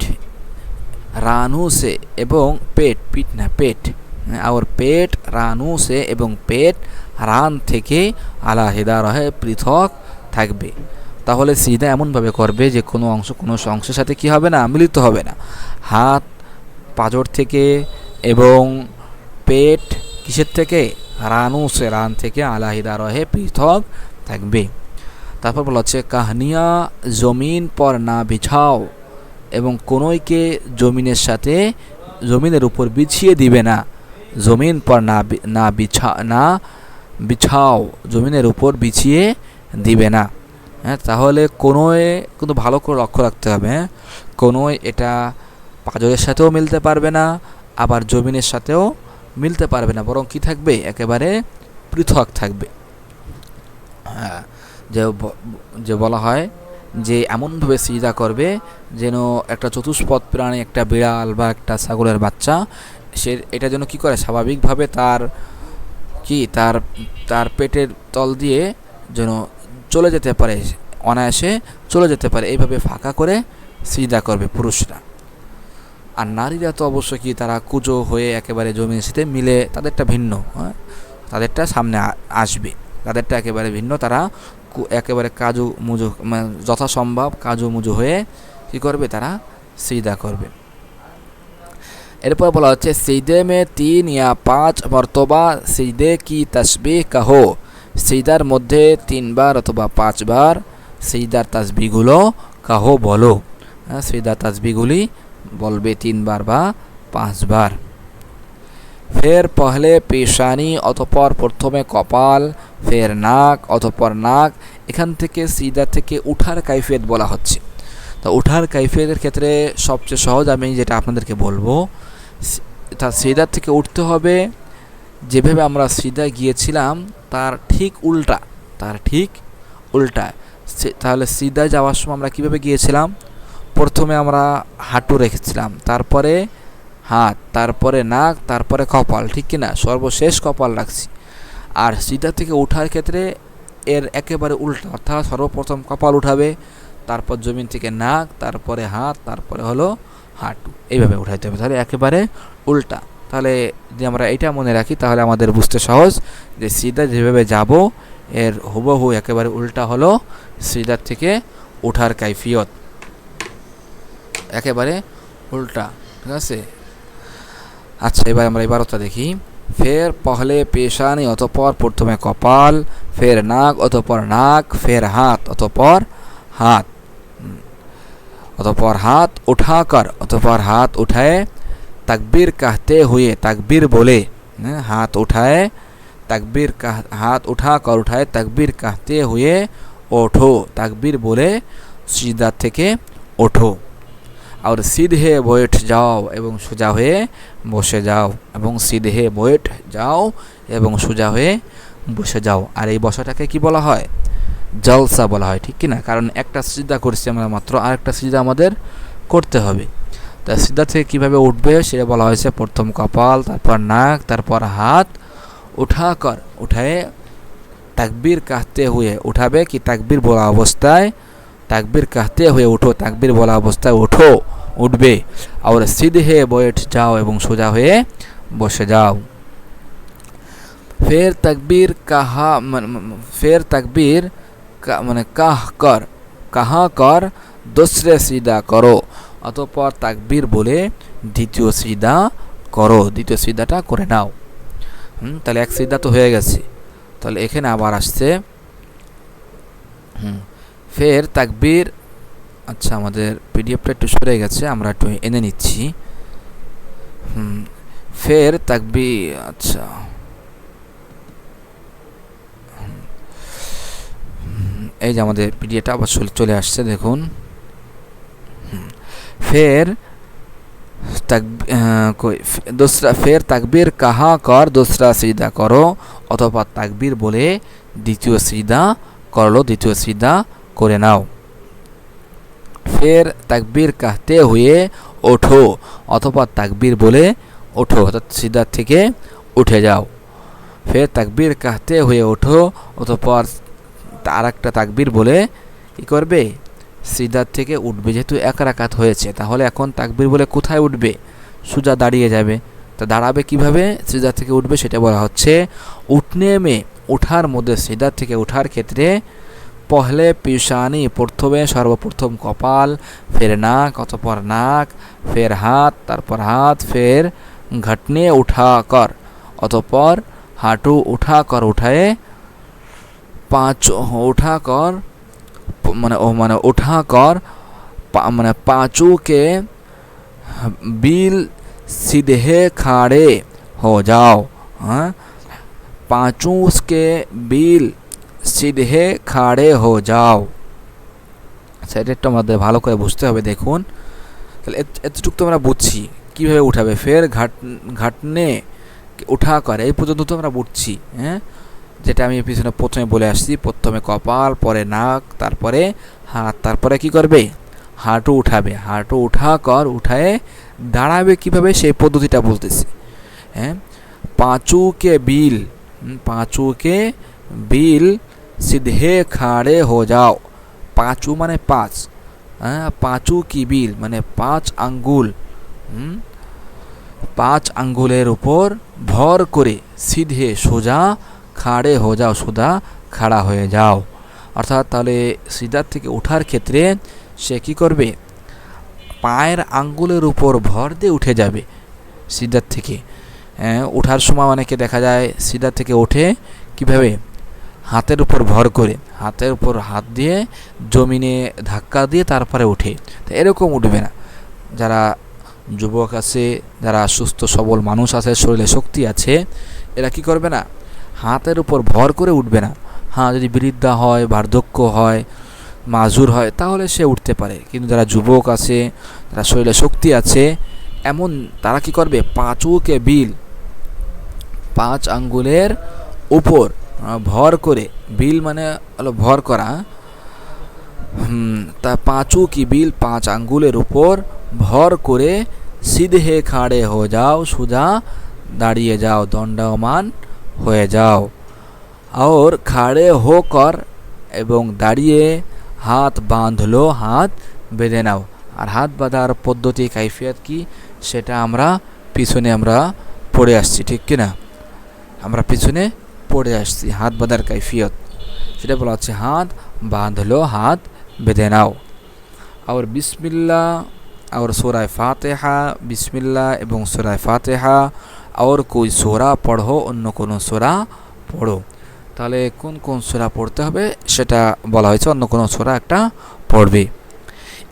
রানু সে এবং পেট, পিঠ না পেট, আর পেট রানু সে এবং পেট রান থেকে আলাহিদা রহে পৃথক থাকবে। তাহলে সিজদা এমনভাবে করবে যে কোনো অংশ কোনো অংশের সাথে কি হবে না, মিলিত হবে না। হাত পাজর থেকে এবং পেট কিসের থেকে, রানু সে রান থেকে আলাহিদা রহে পৃথক থাকবে। তারপর বলা হচ্ছে কাহনিয়া জমিন পর না বিছাও, এবং কোনোইকে জমিনের সাথে জমিনের উপর বিছিয়ে দিবে না। জমিন পর না বিছাও, জমিনের উপর বিছিয়ে দিবে না। হ্যাঁ, তাহলে কোনোই কিন্তু ভালো করে লক্ষ্য রাখতে হবে। হ্যাঁ, কোনোই এটা পাজরের সাথেও মিলতে পারবে না, আবার জমিনের সাথেও মিলতে পারবে না, বরং কি থাকবে, একেবারে পৃথক থাকবে। হ্যাঁ, যে বলা হয় যে এমনভাবে সিজদা করবে যেন একটা চতুষ্পদ প্রাণী, একটা বিড়াল বা একটা ছাগলের বাচ্চা, সে এটা যেন কি করে, স্বাভাবিকভাবে তার কি তার পেটের তল দিয়ে যেন চলে যেতে পারে, অনায়াসে চলে যেতে পারে, এইভাবে ফাঁকা করে সিজদা করবে পুরুষরা। আর নারীরা তো অবশ্যই কি, তারা কুজো হয়ে একেবারে জমির সাথে মিলে, তাদেরটা ভিন্ন, তাদেরটা সামনে আসবে, তাদেরটা একেবারে ভিন্ন, তারা একেবারে কাজু মুজু মানে যথাসম্ভব কাজু মুজু হয়ে কি করবে, তারা সিজদা করবে। এরপর বলা হচ্ছে সিজদে মে 3 या 5 মর্তবা সিজদে কি তাসবিহ কাহো, সিজদার মধ্যে 3 বার অথবা 5 বার সিজদার তাসবিহগুলো কাহো বলো। হ্যাঁ, সিজদার তাসবিহগুলি বলবে 3 বার বা 5 বার। ফের পহলে পেশানি অতঃপর প্রথমে কপাল, ফের নাক অতঃপর নাক। এখান থেকে সিজদা থেকে উঠার কাইফিয়ত বলা হচ্ছে। তো উঠার কাইফিয়তের ক্ষেত্রে সবচেয়ে সহজ আমি যেটা আপনাদেরকে বলবো, তা সিজদা থেকে উঠতে হবে যেভাবে আমরা সিজদা গিয়েছিলাম তার ঠিক উল্টা, তার ঠিক উল্টা। তাহলে সিজদা যাওয়ার সময় আমরা কীভাবে গিয়েছিলাম, প্রথমে আমরা হাঁটু রেখেছিলাম, তারপরে হাত, তারপরে নাক, তারপরে কপাল, ঠিক কিনা, সর্বশেষ কপাল রাখছি। আর সিজদা থেকে ওঠার ক্ষেত্রে এর একেবারে উল্টা, অর্থাৎ সর্বপ্রথম কপাল উঠাবে, তারপর জমিন থেকে নাক, তারপরে হাত, তারপরে হলো হাঁটু, এইভাবে উঠাইতে হবে। তাহলে একেবারে উল্টা। তাহলে যদি আমরা এটা মনে রাখি তাহলে আমাদের বুঝতে সহজ যে সিজদা যেভাবে যাব এর হুবহু একেবারে উল্টা হলো সিজদার থেকে ওঠার কাইফিয়ত, একেবারে উল্টা, ঠিক আছে। আচ্ছা, এবার আমরা ইবারতটা দেখি। ফের পহলে পেশানি অতঃপর প্রথমে কপাল, ফের নাক অতঃপর নাক, ফের হাত অতঃপর হাত, অতঃপর হাত উঠাकर, অতঃপর হাত উঠাए, तकबीर कहते हुए, तकबीर बोले, हाथ उठाए, तकबीर हाथ उठाकर उठाए, तकबीर कहते हुए ओठो, तकबीर बोले सीधा থেকে ওঠো। और सीधे बैठ जाओ এবং সোজা হয়ে বসে যাও, এবং सीधे बैठ যাও এবং সোজা হয়ে বসে যাও। আর এই বসাটাকে কি বলা হয়, জলসা বলা হয়, ঠিক কি না, কারণ একটা সিজদা করছি আমরা মাত্র, আরেকটা সিজদা আমাদের করতে হবে। তা সিজদা থেকে কীভাবে উঠবে সেটা বলা হয়েছে, প্রথম কপাল, তারপর নাক, তারপর হাত উঠাकर, উঠায়ে তাকবীর कहते हुए, উঠাবে কি তাকবীর বলা অবস্থায়, তাকবীর कहते हुए উঠো, তাকবীর বলা অবস্থায় ওঠো, উঠবে। আর सीधे बैठ যাও এবং সোজা হয়ে বসে যাও। ফের তাকবীর কাহা, ফের তাকবীর মানে কাহা কর दूसरे সিজদা করো, অতঃপর তাকবীর বলে দ্বিতীয় সিজদা করো, দ্বিতীয় সিজদাটা করে নাও। তাহলে এক সিজদা তো হয়ে গেছে, তাহলে এখানে আবার আসছে ফের তাকবীর। আচ্ছা, আমাদের পিডিএফটা একটু সরে গেছে, আমরা একটু এনে নিচ্ছি। ফের তাকবীর, আচ্ছা এই যে আমাদের পিডিএফটা আবার চলে আসছে, দেখুন। ফের दूसरा ফের তাকবীর কাহা কর दूसरा সিজদা করো, অথবা তাকবীর বলে দ্বিতীয় সিজদা করলো, দ্বিতীয় সিজদা করে নাও। ফের তাকবীর कहते हुए ওঠো, অথবা তাকবীর বলে ওঠো, অর্থাৎ সিজদা থেকে উঠে যাও। ফের তাকবীর कहते हुए ওঠো, অতঃপর আরেকটা তাকবীর বলে কি করবে, সিজদা থেকে উঠবে। যেহেতু এক রাকাত হয়েছে, তাহলে এখন তাকবীর বলে কোথায় উঠবে, সোজা দাঁড়িয়ে যাবে। তা দাঁড়াবে কিভাবে, সিজদা থেকে উঠবে সেটা বলা হচ্ছে। উঠনে মে, ওঠার মধ্যে, সিজদা থেকে ওঠার ক্ষেত্রে পহলে পিশানি, প্রথমে সর্বপ্রথম কপাল, ফের নাক, অতঃপর নাক, ফের হাত, তারপর হাত, ফের ঘটনে উঠা কর, অতঃপর হাঁটু উঠা কর, উঠায়ে পাঁচ উঠা কর, মানে उठा कर মানে पाँचों के बिल सीधे खड़े हो जाओ। हाँ, पाँचों के बिल सीधे खड़े हो जाओ। সেটা একটু আমাদের ভালো করে বুঝতে হবে। দেখুন, তাহলে এতটুকু তো আমরা বুঝছি কীভাবে উঠাবে। ফের ঘাটনে উঠা করে, এই পর্যন্ত তো আমরা বুঝছি। হ্যাঁ, যেটা আমি পিছনে প্রথমে বলে আসছি, প্রথমে কপাল, পরে নাক, তারপরে হাত, তারপরে কি করবে, হাঁটু উঠাবে। হাঁটু উঠা কর, উঠায়ে দাঁড়াবে কিভাবে সেই পদ্ধতিটা বলতেছি। হ্যাঁ, পাঁচু কে বিল, পাঁচু কে বিল সিধে খাড়ে হো যাও। পাঁচু মানে পাঁচ, হ্যাঁ, পাঁচু কি বিল মানে পাঁচ আঙ্গুল, পাঁচ আঙ্গুলের উপর ভর করে সিধে সোজা খাড়ে হো যাও, সোজা খাড়া হয়ে যাও। অর্থাৎ তাহলে সিজদা থেকে ওঠার ক্ষেত্রে সে কী করবে, পায়ের আঙ্গুলের উপর ভর দিয়ে উঠে যাবে সিজদা থেকে। ওঠার সময় অনেকে দেখা যায় সিজদা থেকে ওঠে কিভাবে, হাতের উপর ভর করে, হাতের উপর হাত দিয়ে জমিনে ধাক্কা দিয়ে তারপরে ওঠে। তো এরকম উঠবে না। যারা যুবক আছে, যারা সুস্থ সবল মানুষ আছে, শরীরে শক্তি আছে, এরা কি করবে না, হাতের উপর ভর করে উঠবে না। হ্যাঁ, যদি বৃদ্ধা হয়, বার্ধক্য হয়, মাজুর হয়, তাহলে সে উঠতে পারে। কিন্তু যারা যুবক আছে, যারা শরীরে শক্তি আছে, এমন তারা কি করবে, পাঁচুকে বিল, পাঁচ আঙ্গুলের উপর ভর করে, বিল মানে হলো ভর করা, তা পাঁচু কি বিল, পাঁচ আঙ্গুলের উপর ভর করে সিধে খাড়ে হো যাও, সোজা দাঁড়িয়ে যাও, দণ্ডায়মান হয়ে যাও। और খাড়ে হোকর, এবং দাঁড়িয়ে হাত বাঁধলো, হাত বেঁধে নাও। আর হাত বাঁধার পদ্ধতি, কাইফিয়ত কি, সেটা আমরা পিছনে আমরা পড়ে আসছি, ঠিক কি না, আমরা পিছনে পড়ে আসছি। হাত বাঁধার কাইফিয়ত সেটা বলা হচ্ছে, হাত বাঁধলো, হাত বেঁধে নাও। আর বিসমিল্লাহ और सूरा फातिहा, बिस्मिल्लाह এবং सूरा फातिहा और कोई सूरा पढ़ो, অন্য কোনো সূরা পড়ো। তাহলে কোন কোন সূরা পড়তে হবে সেটা বলা হয়েছে, অন্য কোনো সূরা একটা পড়বে।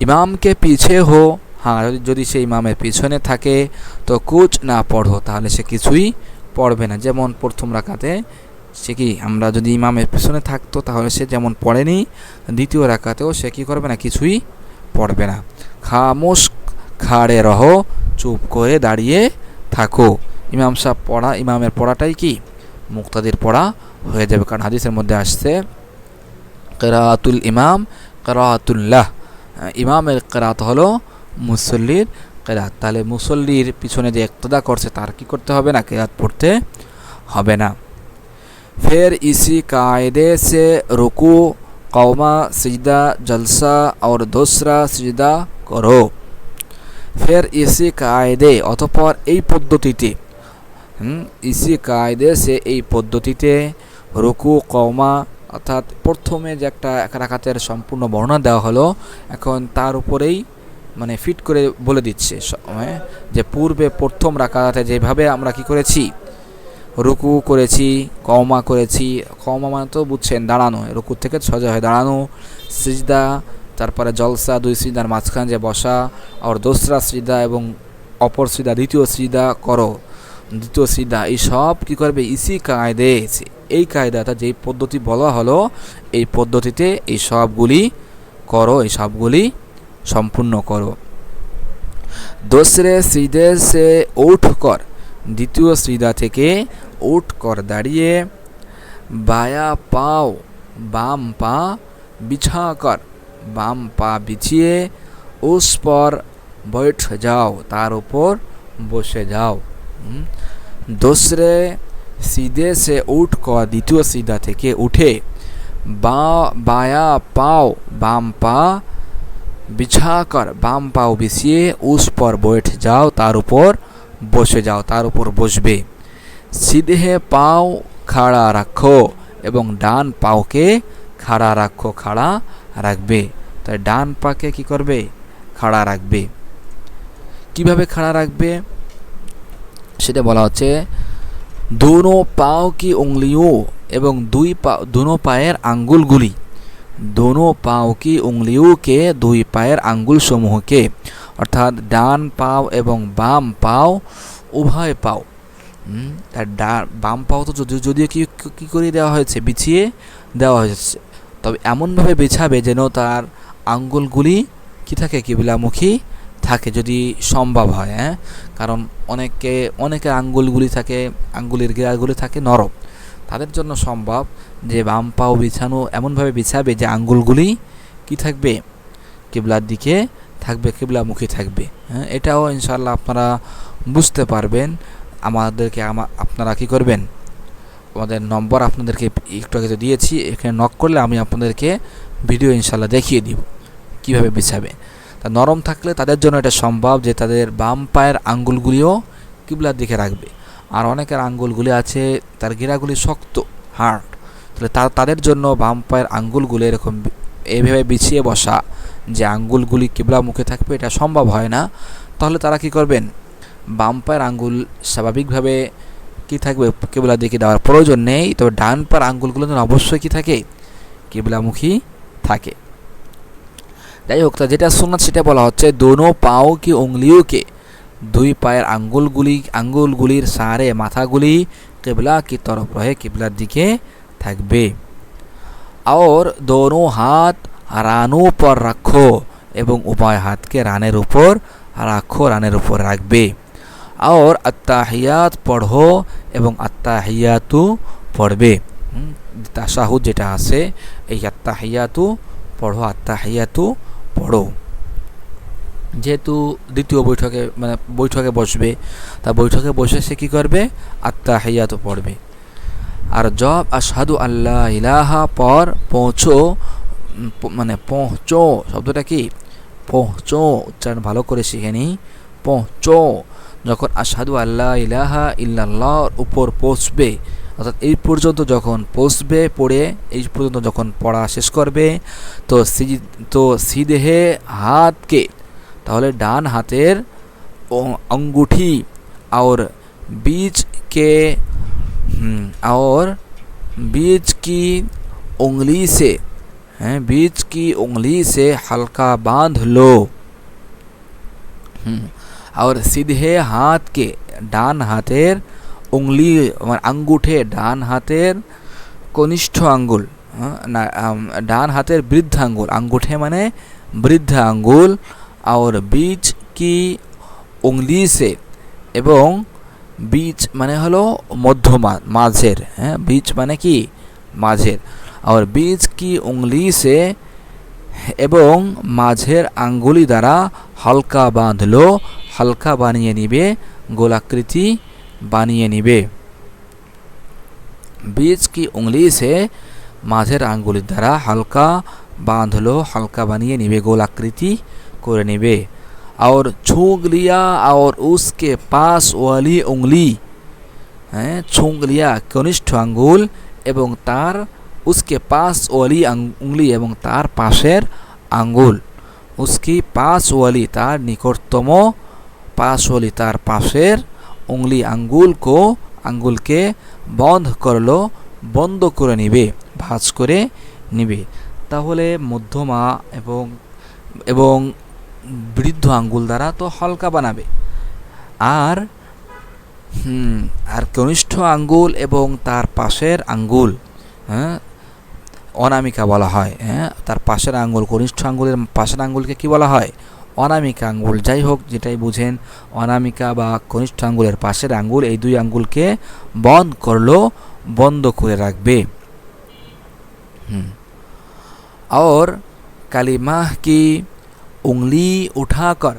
ইমামকে পিছে হো, হ্যাঁ, যদি সে ইমামের পিছনে থাকে তো কুচ না পড়ো, তাহলে সে কিছুই পড়বে না। যেমন প্রথম রাকাতে সে কি, আমরা যদি ইমামের পিছনে থাকতো তাহলে সে যেমন পড়েনি, দ্বিতীয় রাকাতেও সে কী করবে না, কিছুই পড়বে না। খামোশ খাড়ে রহো, চুপ করে দাঁড়িয়ে থাকো। ইমাম সাহেব পড়া, ইমামের পড়াটাই কি মুক্তাদির পড়া হয়ে যাবে, কারণ হাদিসের মধ্যে আসছে কিরাআতুল ইমাম কিরাআতুল্লাহ, ইমামের কিরাত হলো মুসল্লির কিরাত। তাহলে মুসল্লির পিছনে যে ইক্তেদা করছে তার কি করতে হবে না, কিরাত পড়তে হবে না। ফের ইসি কায়দে সে রুকু, কওমা, সিজদা, জলসা और दूसरा সিজদা করো। ফের ইসি কায়দে, অতঃপর এই পদ্ধতিতে, ইসি কায়দে সে এই পদ্ধতিতে, রুকু, কওমা, অর্থাৎ প্রথমে যে একটা এক রাকাতের সম্পূর্ণ বর্ণনা দেওয়া হলো, এখন তার উপরেই মানে ফিট করে বলে দিচ্ছে যে পূর্বে প্রথম রাকাতে যেভাবে আমরা কি করেছি, রুকু করেছি, কওমা করেছি। কওমা মানে তো বুঝছেন দাঁড়ানো, রুকু থেকে সোজা হয়ে দাঁড়ানো। সিজদা, তারপরে জলসা, দুই সিজদার মাঝখানে যে বসা। আর দোসরা সিজদা এবং অপর সিজদা, দ্বিতীয় সিজদা করো, দ্বিতীয় সিজদা, এই সব কী করবে? ইসি কায়দে, এই কায়দাটা যেই পদ্ধতি বলা হলো, এই পদ্ধতিতে এই সবগুলি করো, এই সবগুলি সম্পূর্ণ করো। दूसरे सीधे से उठ कर, দ্বিতীয় সিজদা থেকে উঠ কর, দাঁড়িয়ে। বায়া পাও, বাম পা বিছা কর, বাম পা বিছিয়ে। উস পর बैठ যাও, তার উপর বসে যাও। दूसरे सीधे से उठ कर, দ্বিতীয় সিজদা থেকে উঠে। বায়া পাও, বাম পা বিছা কর, বাম পাও বিছিয়ে। উস পর बैठ যাও, তার উপর বসে যাও, তার উপর বসবে। সিধে পাও খাড়া রাখো, এবং ডান পাওকে খাড়া রাখো, খাড়া রাখবে। তাই ডান পাকে কি করবে? খাড়া রাখবে। কিভাবে খাড়া রাখবে সেটা বলা হচ্ছে, দোনো পাও কি উংলিও, এবং दोनों পায়ের আঙ্গুলগুলি, दोनों पाँव की उंगलियों के, দুই পায়ের আঙ্গুল সমূহকে, অর্থাৎ ডান পাও এবং বাম পাও, উভয় পাও। বাম পাও তো যদিও কি করে দেওয়া হয়েছে? বিছিয়ে দেওয়া হয়েছে, তবে এমনভাবে বিছাবে যেন তার আঙ্গুলগুলি কি থাকে? কিবলামুখী থাকে, যদি সম্ভব হয়। কারণ অনেকের আঙ্গুলগুলি থাকে, আঙ্গুলের গিরাগুলি থাকে নরম, তাদের জন্য সম্ভব যে বাম পাও বিছানো এমনভাবে বিছাবে যে আঙ্গুলগুলি কি থাকবে? কিবলার দিকে থাকবে, কিবলামুখী থাকবে। এটাও ইনশাআল্লাহ আপনারা বুঝতে পারবেন। আপনারা কি করবেন? আমাদের নম্বর আপনাদেরকে একটু আগে দিয়েছি, এখানে নক করলে আমি আপনাদেরকে ভিডিও ইনশাআল্লাহ দেখিয়ে দিব কিভাবে বিছাবে। তা নরম থাকলে তাদের জন্য এটা সম্ভব যে তাদের বাম পায়ের আঙ্গুলগুলিও কিবলার দিকে রাখবে। আর অনেকের আঙ্গুলগুলি আছে তার গিরাগুলি শক্ত, হার্ড, তাহলে তাদের জন্য বাম পায়ের আঙ্গুলগুলি এরকম এইভাবে বিছিয়ে বসা যে আঙ্গুলগুলি কিবলা মুখে থাকবে, এটা সম্ভব হয় না। তাহলে তারা কি করবেন? বাম পায়ের আঙ্গুল স্বাভাবিকভাবে কি থাকবে? কিবলার দিকে দেওয়ার প্রয়োজন নেই, তবে ডান পায়ের আঙ্গুলগুলো যেন অবশ্যই কি থাকে? কিবলামুখী থাকে। যাই হোক, তা যেটা সুন্নাত সেটা বলা হচ্ছে, दोनों पाँव की उंगलियों के, দুই পায়ের আঙ্গুলগুলির সারে মাথাগুলি কিবলা কি তরফ রহে, কিবলার দিকে থাকবে। और दोनों हाथ রানু পর রাখো, এবং উভয় হাতকে রানের উপর রাখো, রানের উপর রাখবে। और আত্তাহিয়াত পড়ো, এবং আত্তাহিয়াতু পড়বে। তাশাহুদ যেটা আছে, এই আত্তাহিয়াতু পড়ো, আত্তাহিয়াতু পড়ো। যেহেতু দ্বিতীয় বৈঠকে বসবে, তা বৈঠকে বসে সে কী করবে? আত্তাহিয়াতু পড়বে। আর জব আশহাদু আল্লাহ ইলাহা পর পৌঁছো, পৌঁছো শব্দটা কি? পৌঁছো, উচ্চারণ ভালো করে শিখে নিই। পৌঁছো, যখন আশহাদু আল্লাহ ইলাহা ইল্লাল্লাহর উপর পৌঁছবে, অর্থাৎ এই পর্যন্ত যখন পৌঁছবে, পড়ে এই পর্যন্ত যখন পড়া শেষ করবে, তো সিধে হাতকে, তাহলে ডান হাতের अंगूठी और बीच की उंगली से, बीच की उंगली से हल्का बांध लो। और सीधे हाथ के, डान हाथेर उंगली अंगूठे, डान हाथेर कनिष्ठ आंगुल, डान हाथेर वृद्ध आंगुल, अंगूठे माने वृद्ध आंगुल। और बीच की उंगली से, एवं बीच माने हलो मध्यमा, माझेर, बीच माने कि माझेर। और बीच की उंगली से एवं माझेर आंगुली द्वारा हल्का बांध लो, हल्का बानिए निबे, गोलाकृति बानिए निबे। बीच की उंगली से माझेर आंगुली द्वारा हल्का बांध लो, हल्का बानिए निबे, गोलाकृति করে নেবে। और छूंग लिया, और उसके पास वाली उंगली, छूंग लिया कनिष्ठ आंगुल, एवं तार उसके पास वाली उंगली, एवं तार पाशेर आंगुल, उसकी पास वाली तार निकटतम, पास वाली तार पाशेर उंगली आंगुल के বন্ধ করে নিবে, ভাঁজ করে নিবে। তাহলে মধ্যমা এবং এবং বৃদ্ধ আঙ্গুল দ্বারা তো হালকা বানাবে, আর আর কনিষ্ঠ আঙ্গুল এবং তার পাশের আঙ্গুল, হ্যাঁ, অনামিকা বলা হয়। হ্যাঁ, তার পাশের আঙ্গুল, কনিষ্ঠ আঙ্গুলের পাশের আঙ্গুলকে কি বলা হয়? অনামিকা আঙ্গুল। যাই হোক, যেটাই বুঝেন, অনামিকা বা কনিষ্ঠ আঙ্গুলের পাশের আঙ্গুল, এই দুই আঙ্গুলকে বন্ধ করে রাখবে। और কালিমাহ কি উংলি উঠাকর,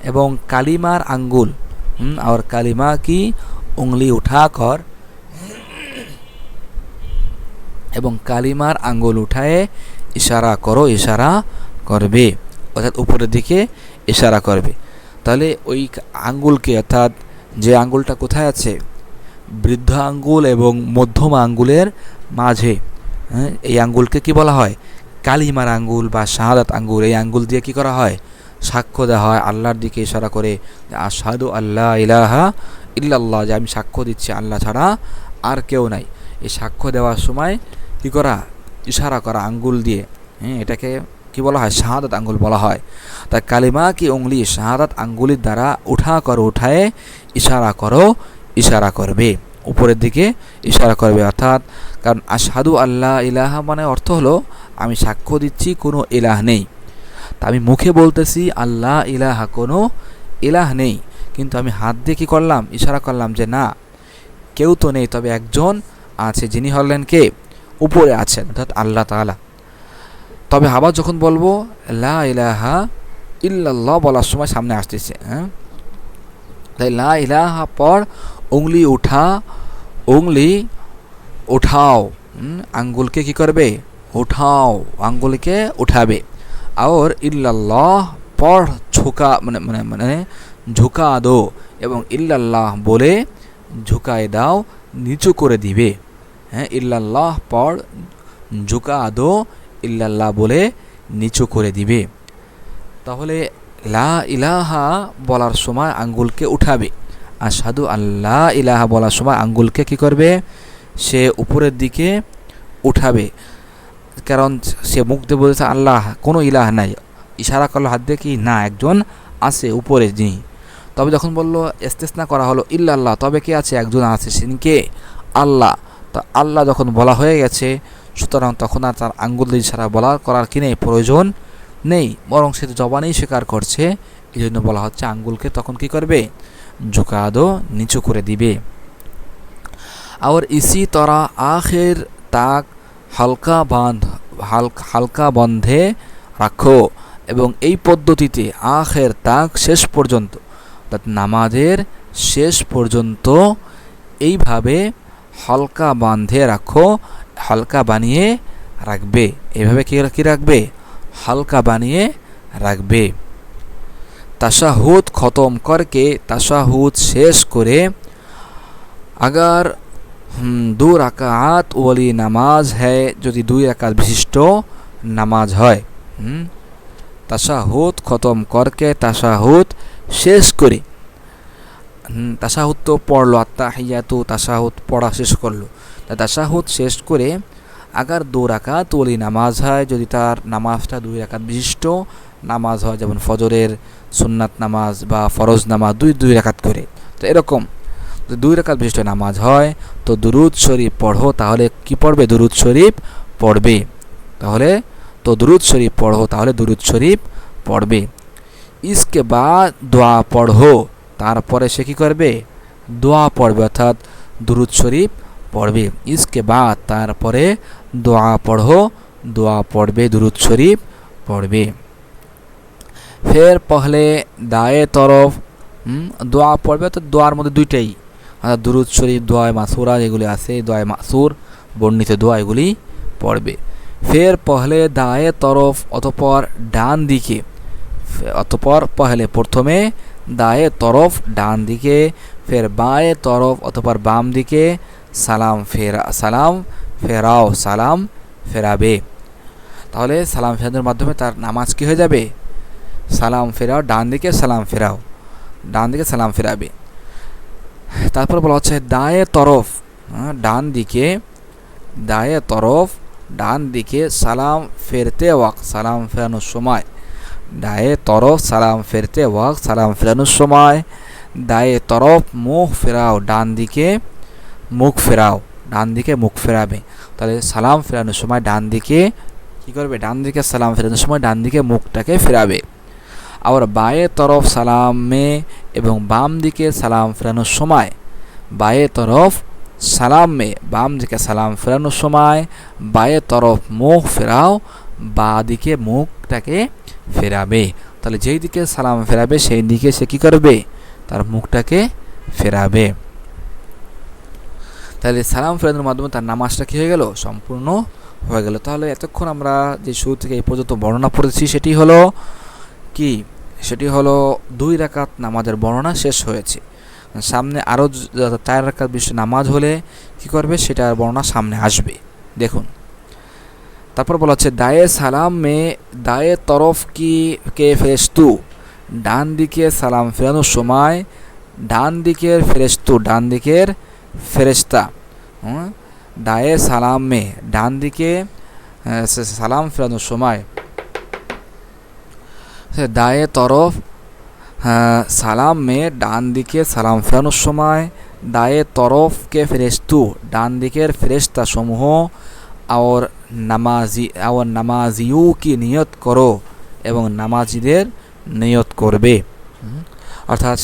এবং কালিমার আঙ্গুল, और কালিমা কি উংলি উঠাকর, এবং কালিমার আঙ্গুল উঠায়ে ইশারা করবে, অর্থাৎ উপরের দিকে ইশারা করবে। তাহলে ওই আঙ্গুলকে, অর্থাৎ যে আঙ্গুলটা কোথায় আছে? বৃদ্ধ আঙ্গুল এবং মধ্যমা আঙ্গুলের মাঝে। হ্যাঁ, এই আঙ্গুলকে কি বলা হয়? কালিমার আঙ্গুল বা শাহাদাত আঙ্গুল। এই আঙ্গুল দিয়ে কি করা হয়? সাক্ষ্য দেওয়া হয়, আল্লাহর দিকে ইশারা করে, আশহাদু আল্লা ইলাহা ইল্লাল্লাহ, যে আমি সাক্ষ্য দিচ্ছি আল্লাহ ছাড়া আর কেউ নাই। এই সাক্ষ্য দেওয়ার সময় কি করা? ইশারা করা আঙ্গুল দিয়ে। হ্যাঁ, এটাকে কি বলা হয়? শাহাদাত আঙ্গুল বলা হয়। তাই কালিমা কি উংলি, শাহাদাত আঙ্গুলির দ্বারা উঠায়ে ইশারা করবে, উপরের দিকে ইশারা করবে। অর্থাৎ, কারণ আশহাদু আল্লাহ ইলাহা মানে অর্থ হলো আমি সাক্ষ্য দিচ্ছি কোনো ইলাহ নেই। তা আমি মুখে বলতেছি আল্লাহ ইলাহা, কোনো ইলাহ নেই, কিন্তু আমি হাত দিয়ে কী করলাম? ইশারা করলাম যে না, কেউ তো নেই, তবে একজন আছে, যিনি হলেন কে? উপরে আছেন, অর্থাৎ আল্লাহ তাআলা। তবে আবার যখন বলবো লা ইলাহা ইল্লাল্লাহ বলার সময় সামনে আসতেছে, হ্যাঁ, তাই লা ইলাহা পর উংলি উঠাও, আঙ্গুলকে কি করবে? উঠাও, আঙ্গুলকে উঠাবে। আর ইল্লাল্লাহ পর ঝুঁকা দো, এবং ইল্লাল্লাহ বলে ঝুঁকায় দাও, নিচু করে দিবে। হ্যাঁ, ইল্লাল্লাহ পর ঝুঁকা দো, ইল্লাল্লাহ বলে নিচু করে দিবে। তাহলে লা ইলাহা বলার সময় আঙ্গুলকে উঠাবে, আশহাদু আল্লাহ ইলাহা বলার সময় আঙ্গুলকে কি করবে? সে উপরের দিকে উঠাবে, কারণ সে মুখ দিয়ে বলেছে আল্লাহ, কোনো ইলাহ নাই। ইশারা করলো হাত দিয়ে কি না, একজন আছে উপরে যিনি। তবে যখন বললো, ইস্তেসনা করা হলো ইল্লাল্লাহ, তবে কি আছে? একজন আছে, তিনি কে? আল্লাহ। তো আল্লাহ যখন বলা হয়ে গেছে, সুতরাং তখন আর তার আঙ্গুল দিয়ে ইশারা করার কি নেই? প্রয়োজন নেই, বরং সে জবানেই স্বীকার করছে। এই জন্য বলা হচ্ছে আঙ্গুলকে তখন কি করবে? ঝুঁকা দো, নিচু করে দিবে। और इसी तरह आखिर तक হালকা বন্ধে রাখো, এবং এই পদ্ধতিতে আখের তাক, শেষ পর্যন্ত, অর্থাৎ নামাজের শেষ পর্যন্ত এইভাবে হালকা বাঁধে রাখো, হালকা বানিয়ে রাখবে। এইভাবে কি রাখবে? হালকা বানিয়ে রাখবে। তাশাহুদ খতম করকে, তাশাহুদ শেষ করে, अगर 2 রাকাত ওয়ালি নামাজ হ্যায়, যদি 2 রাকাত বিশিষ্ট নামাজ হয়, তাশাহুদ খতম করকে, তাশাহুদ শেষ করে, তাশাহুদ তো পড়লো, আত্তাহিয়াতু, তাশাহুদ পড়া শেষ করলো, তাশাহুদ শেষ করে, আগার 2 রাকাত ওয়ালি নামাজ হয়, যদি তার নামাজটা 2 রাকাত বিশিষ্ট নামাজ হয়, যেমন ফজরের সুন্নাত নামাজ বা ফরজ নামাজ 2 রাকাত করে, তো এরকম 2 রাকাত বিশিষ্ট নামাজ হয়, তো দুরুদ শরীফ পড়ো। তাহলে কি পড়বে? দুরুদ শরীফ পড়বে। তাহলে দুরুদ শরীফ পড়বে। ইসকে বাদ দোয়া পড়ো, তারপরে সে কি করবে? দোয়া পড়বে, অর্থাৎ দুরুদ শরীফ পড়বে। ইসকে বাদ, তারপরে দোয়া পড়ো, দোয়া পড়বে, দুরুদ শরীফ পড়বে। ফের পহলে দায়ে তরফ দোয়া পড়বে, তো দোয়ার মধ্যে 2টাই, অর্থাৎ দুরুদ শরীফ, দোয়া মাসুরা যেগুলি আছে, দোয়া মাসুর বর্ণিত দোয়া, এগুলি পড়বে। ফের পহলে দায়ে তরফ, অতঃপর ডান দিকে, অতঃপর পহলে প্রথমে দায়ে তরফ ডান দিকে, ফের বায়ে তরফ, অতঃপর বাম দিকে, সালাম ফেরাও, সালাম ফেরাবে। তাহলে সালাম ফেরানোর মাধ্যমে তার নামাজ কি হয়ে যাবে? সালাম ফেরাও, ডান দিকে সালাম ফেরাবে। তারপর বলা হচ্ছে দায়ে তরফ, ডান দিকে, দায়ে তরফ ডান দিকে সালাম ফেরতে ওয়াক্ত, সালাম ফেরানোর সময়, দায়ে তরফ সালাম ফেরতে ওয়াক্ত, সালাম ফেরানোর সময় দায়ে তরফ মুখ ফেরাও, ডান দিকে মুখ ফেরাও, ডান দিকে মুখ ফেরাবে। তাহলে সালাম ফেরানোর সময় ডান দিকে কী করবে, ডান দিকে সালাম ফেরানোর সময় ডান দিকে মুখটাকে ফেরাবে। আবার বায়ে তরফ সালামে এবং বাম দিকে সালাম ফেরানোর সময়, বায়ে তরফ সালামে বাম দিকে সালাম ফেরানোর সময় বায়ে তরফ মুখ ফেরাও, বা দিকে মুখটাকে ফেরাবে। তাহলে যেই দিকে সালাম ফেরাবে সেই দিকে সে কী করবে, তার মুখটাকে ফেরাবে। তাহলে সালাম ফেরানোর মাধ্যমে তার নামাজটা কী হয়ে গেল, সম্পূর্ণ হয়ে গেল। তাহলে এতক্ষণ আমরা যে শুরু থেকে এই পর্যন্ত বর্ণনা পড়েছি সেটি হলো কি, সেটি হলো 2 রাকাত নামাজের বর্ণনা শেষ হয়েছে। সামনে আরও 4 রাকাত বিশিষ্ট নামাজ হলে কি করবে সেটার বর্ণনা সামনে আসবে। দেখুন তারপর বলা হচ্ছে দায়ে সালাম মে দায়ে তরফ কি কে ফেরেশতু, ডান দিকে সালাম ফেরানোর সময় ডান দিকের ফেরেশতু, ডান দিকের ফেরেশতা, দায়ে সালাম মে ডান দিকে সালাম ফেরানোর সময় দায়ে তরফ সালাম মে ডান দিকে সালাম ফেরানোর সময় দায়ে তরফ কে ফেরেশতু, ডান দিকের ফেরেশতা সমূহ और নামাজিউ কি নিয়ত করো এবং নামাজিদের নিয়ত করবে। অর্থাৎ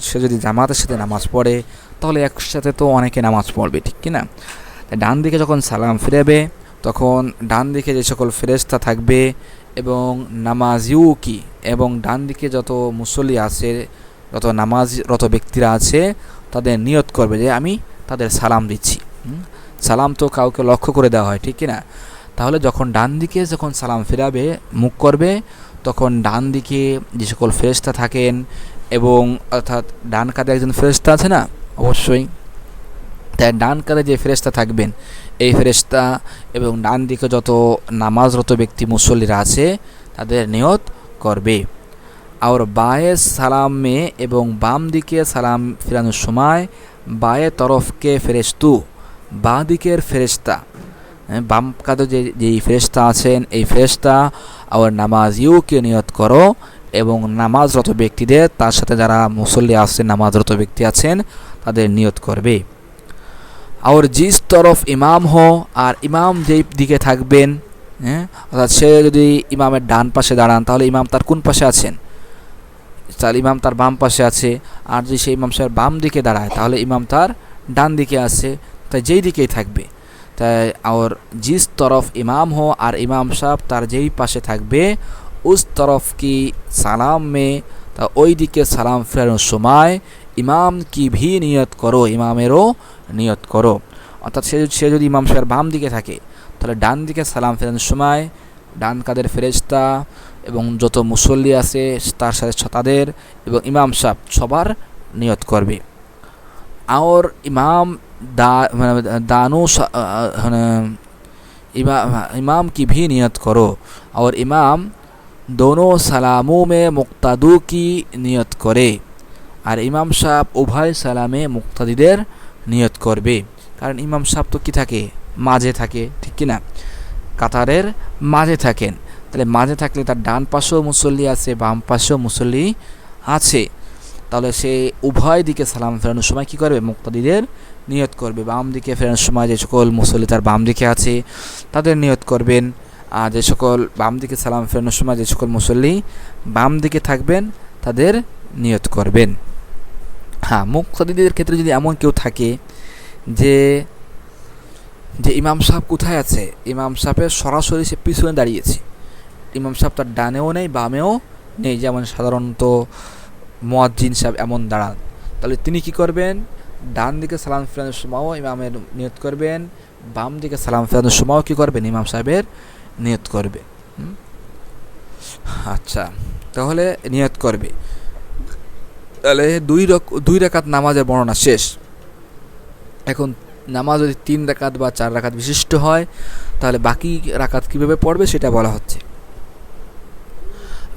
সে যদি জামাতের সাথে নামাজ পড়ে তাহলে একসাথে তো অনেকে নামাজ পড়বে, ঠিক কি না? ডান দিকে যখন সালাম ফিরাবে তখন ডান দিকে যে সকল ফেরেশতা থাকবে এবং নামাজিউ কি, এবং ডান দিকে যত মুসল্লি আছে, যত নামাজরত ব্যক্তিরা আছে তাদের নিয়ত করবে যে আমি তাদের সালাম দিচ্ছি। সালাম তো কাউকে লক্ষ্য করে দেওয়া হয়, ঠিক কি না? তাহলে যখন ডান দিকে যখন সালাম ফেরাবে মুখ করবে তখন ডান দিকে যে সকল ফেরেশতা থাকেন, এবং অর্থাৎ ডান কাঁধে একজন ফেরেশতা আছে না, অবশ্যই, তাই ডান কাঁধে যে ফেরেশতা থাকবেন এই ফেরেশতা এবং ডান দিকে যত নামাজরত ব্যক্তি মুসল্লিরা আছে তাদের নিয়ত করবে। আর বায়ে সালাম মে এবং বাম দিকে সালাম ফেরানোর সময় বায়ে তরফকে ফেরেশতু, বাঁ দিকের ফেরেশতা, বাম কাঁধে যেই ফেরেশতা আছেন এই ফেরেশতা আর নামাজিউকে নিয়ত করো, এবং নামাজরত ব্যক্তিদের, তার সাথে যারা মুসল্লি আছেন নামাজরত ব্যক্তি আছেন তাদের নিয়ত করবে। আর জিস তরফ ইমাম হো, আর ইমাম যেই দিকে থাকবেন, অর্থাৎ সে যদি ইমামের ডান পাশে দাঁড়ান তাহলে ইমাম তার কোন পাশে আছেন, তাহলে ইমাম তার বাম পাশে আছে। আর যদি সেই ইমাম সাহেব বাম দিকে দাঁড়ায় তাহলে ইমাম তার ডান দিকে আছে, তাই যেই দিকেই থাকবে। তাই আর জিস তরফ ইমাম হো, আর ইমাম সাহেব তার যেই পাশে থাকবে উস তরফ কি সালাম মে, তা ওই দিকে সালাম ফেরানোর সময় ইমাম কি ভি নিয়ত করো, ইমামেরও নিয়ত করো। অর্থাৎ সে যদি ইমাম সাহেবের বাম দিকে থাকে তাহলে ডান দিকে সালাম ফেরানোর সময় ডান কাদের ফেরেশতা এবং যত মুসল্লি আছে তার সাথে তাদের এবং ইমাম সাহেব সবার নিয়ত করবে। আর ইমাম दानों इमाम की भी नियत करो, और इमाम दोनों सलामों में मुक्तादू की नियत करे, और इमाम साहब उभय सालामे मुक्तादीদের নিয়ত করবে। কারণ ইমাম সাহেব তো কি থাকে, মাঝে থাকে, ঠিক কি না, কাতারের মাঝে থাকেন। তাহলে মাঝে থাকলে তার ডান পাশেও মুসল্লি আছে বাম পাশেও মুসল্লি আছে, তাহলে সে উভয় দিকে সালাম ফেরানোর সময় কী করবে, মুক্তাদিদের নিয়ত করবে। বাম দিকে ফেরানোর সময় যে সকল মুসল্লি তার বাম দিকে আছে তাদের নিয়ত করবেন, আর যে সকল বাম দিকে সালাম ফেরানোর সময় যে সকল মুসল্লি বাম দিকে থাকবেন তাদের নিয়ত করবেন। হ্যাঁ, মুক্তাদিদের ক্ষেত্রে যদি এমন কেউ থাকে যে ইমাম সাহেব কোথায় আছে, ইমাম সাহেবের সরাসরি সে পিছনে দাঁড়িয়েছে, ইমাম সাহেব তার ডানেও নেই বামেও নেই, যেমন সাধারণত মুয়াজ্জিন সাহেব এমন দাঁড়ান, তাহলে তিনি কি করবেন, ডান দিকে সালাম ফেরানোর সময়ও ইমামের নিয়ত করবেন, বাম দিকে সালাম ফেরানোর সময়ও কী করবেন, ইমাম সাহেবের নিয়ত করবে। আচ্ছা, তাহলে নিয়ত করবে। তাহলে দুই রাকাত নামাজের বর্ণনা শেষ। এখন নামাজ যদি 3 রাকাত বা 4 রাকাত বিশিষ্ট হয় তাহলে বাকি রাকাত কীভাবে পড়বে সেটা বলা হচ্ছে।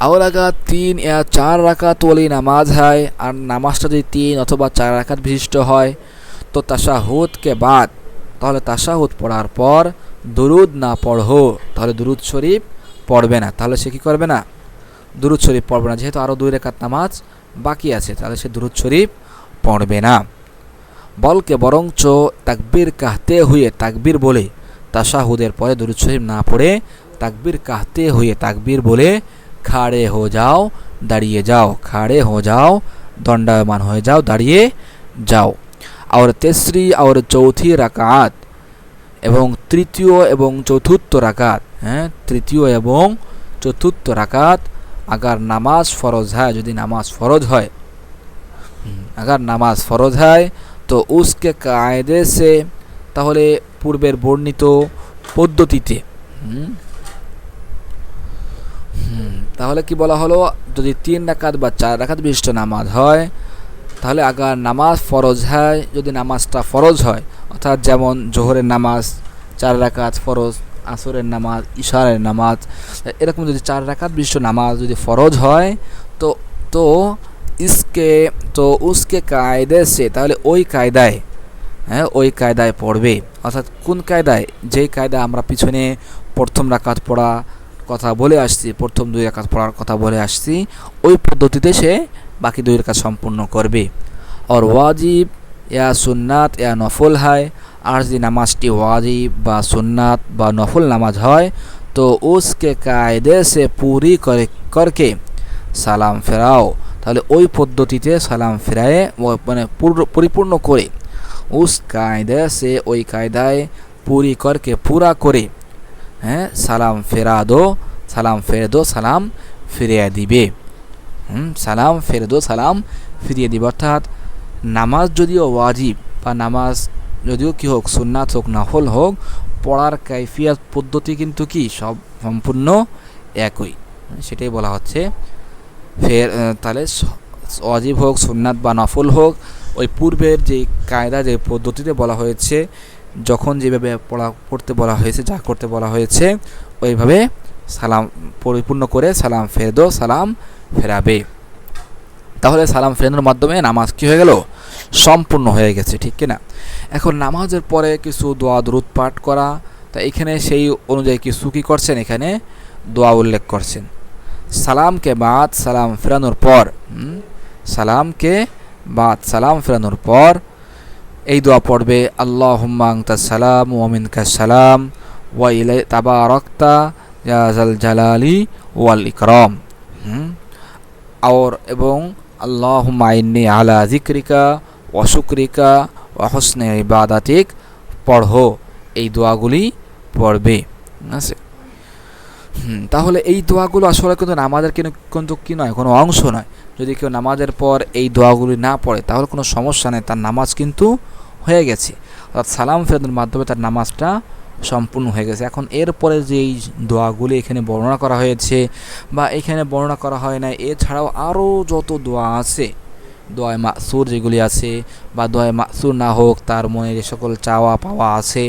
और अगर 3 या 4 রাকাত वाली নামাজ হয় আর নামাজটা যদি 3 অথবা 4 রাকাত বিশিষ্ট হয় তো তাশাহুদ কে বাদ তাহলে তাশাহুদ পড়ার পর দুরুদ না পড়ো তাহলে দুরুদ শরীফ পড়বে না। তাহলে সে কি করবে না? দুরুদ শরীফ পড়বে না, যেহেতু আরও 2 রাকাত নামাজ বাকি আছে, তাহলে সে দুরুদ শরীফ পড়বে না। বলকে বরঞ্চ তাকবীর কাহতে হুয়ে তাকবীর বলে তাশাহুদের পরে দুরুদ শরীফ না পড়ে তাকবীর কাহতে হুয়ে তাকবীর বলে খাড়ে হো যাও, দাঁড়িয়ে যাও, খাড়ে হো যাও, দণ্ডায়মান হয়ে যাও, দাঁড়িয়ে যাও। और तेसरी और चौथी রাকাত এবং তৃতীয় এবং চতুর্থ রাকাত, হ্যাঁ তৃতীয় এবং চতুর্থ রাকাত अगर নামাজ ফরজ হয়, যদি নামাজ ফরজ হয়, अगर নামাজ ফরজ হয় তো उसके कायदे से তাহলে পূর্বের বর্ণিত পদ্ধতিতে তাহলে কি বলা হলো, যদি 3 রাকাত বা 4 রাকাত বিশিষ্ট নামাজ হয় তাহলে আগার নামাজ ফরজ হয়, যদি নামাজটা ফরজ হয় অর্থাৎ যেমন জোহরের নামাজ 4 রাকাত ফরজ, আসরের নামাজ, ইশারের নামাজ, এরকম যদি 4 রাকাত বিশিষ্ট নামাজ যদি ফরজ হয় তো তো উসকে কায়দে সে তাহলে ওই কায়দায়, হ্যাঁ ওই কায়দায় পড়বে। অর্থাৎ কোন কায়দায়? যেই কায়দা আমরা পিছনে প্রথম রাকাত পড়া কথা বলে আসছি, প্রথম 2 রাকাত পড়ার কথা বলে আসছি, ওই পদ্ধতিতে সে বাকি 2 রাকাত সম্পূর্ণ করবে। আর ওয়াজিব या সুন্নাত या নফল হয়, আর যদি নামাজটি ওয়াজিব বা সুন্নাত বা নফল নামাজ হয় তো उसके कायदे से पूरी करके সালাম ফেরাও, তাহলে ওই পদ্ধতিতে সালাম ফেরায়ে মানে পরিপূর্ণ করে उस कायदे से ওই কায়দায় पूरी करके पूरा করে, হ্যাঁ সালাম ফেরা দো, সালাম ফেরে দো, সালাম ফিরিয়ে দিবে। সালাম ফেরে দো, সালাম ফিরিয়ে দিবে। অর্থাৎ নামাজ যদিও ওয়াজিব বা নামাজ যদিও কি হোক, সুন্নাত হোক নফল হোক, পড়ার কাইফিয়াত পদ্ধতি কিন্তু কি সব সম্পূর্ণ একই, সেটাই বলা হচ্ছে। ফের তাহলে ওয়াজিব হোক, সুন্নাত বা নফল হোক, ওই পূর্বের যে কায়দা যে পদ্ধতিতে বলা হয়েছে, যখন যেভাবে পড়তে বলা হয়েছে, যা করতে বলা হয়েছে ওইভাবে সালাম পরিপূর্ণ করে সালাম ফেরে দো, সালাম ফেরাবে। তাহলে সালাম ফেরানোর মাধ্যমে নামাজ কী হয়ে গেল? সম্পূর্ণ হয়ে গেছে, ঠিক কিনা? এখন নামাজের পরে কিছু দোয়া দুরূদ পাঠ করা, তা এখানে সেই অনুযায়ী কিছু কী করছেন, এখানে দোয়া উল্লেখ করছেন। সালামকে বাদ সালাম ফেরানোর পর, সালামকে বাদ সালাম ফেরানোর পর এই দোয়া পড়বে, আল্লাহুম্মা আনতাস সালাম ওয়া মিনকাস সালাম ওয়া ইলাই তাবারাকতা ইয়া যাল জালালি ওয়াল ইকরাম। और এবং আল্লাহুম্মা ইন্নী আলা যিকরিকা ওয়া শুকরিকা ওয়া হুসনি ইবাদাতিক পড়ো, এই দোয়াগুলি পড়বে। আছে তাহলে এই দোয়াগুলো আসলে কিন্তু নামাজের কিন্তু কি নয়, কোনো অংশ নয়। যদি কেউ নামাজের পর এই দোয়াগুলি না পড়ে তাহলে কোনো সমস্যা নেই, তার নামাজ কিন্তু হয়ে গেছে, অর্থাৎ সালাম ফেরানোর মাধ্যমে তার নামাজটা সম্পূর্ণ হয়ে গেছে। এখন এরপরে যে এই দোয়াগুলি এখানে বর্ণনা করা হয়েছে বা এখানে বর্ণনা করা হয় না, এছাড়াও আরও যত দোয়া আছে, দোয়ায় মাসুর যেগুলি আছে বা দোয়ায় মাসুর না হোক, তার মনে যে সকল চাওয়া পাওয়া আছে,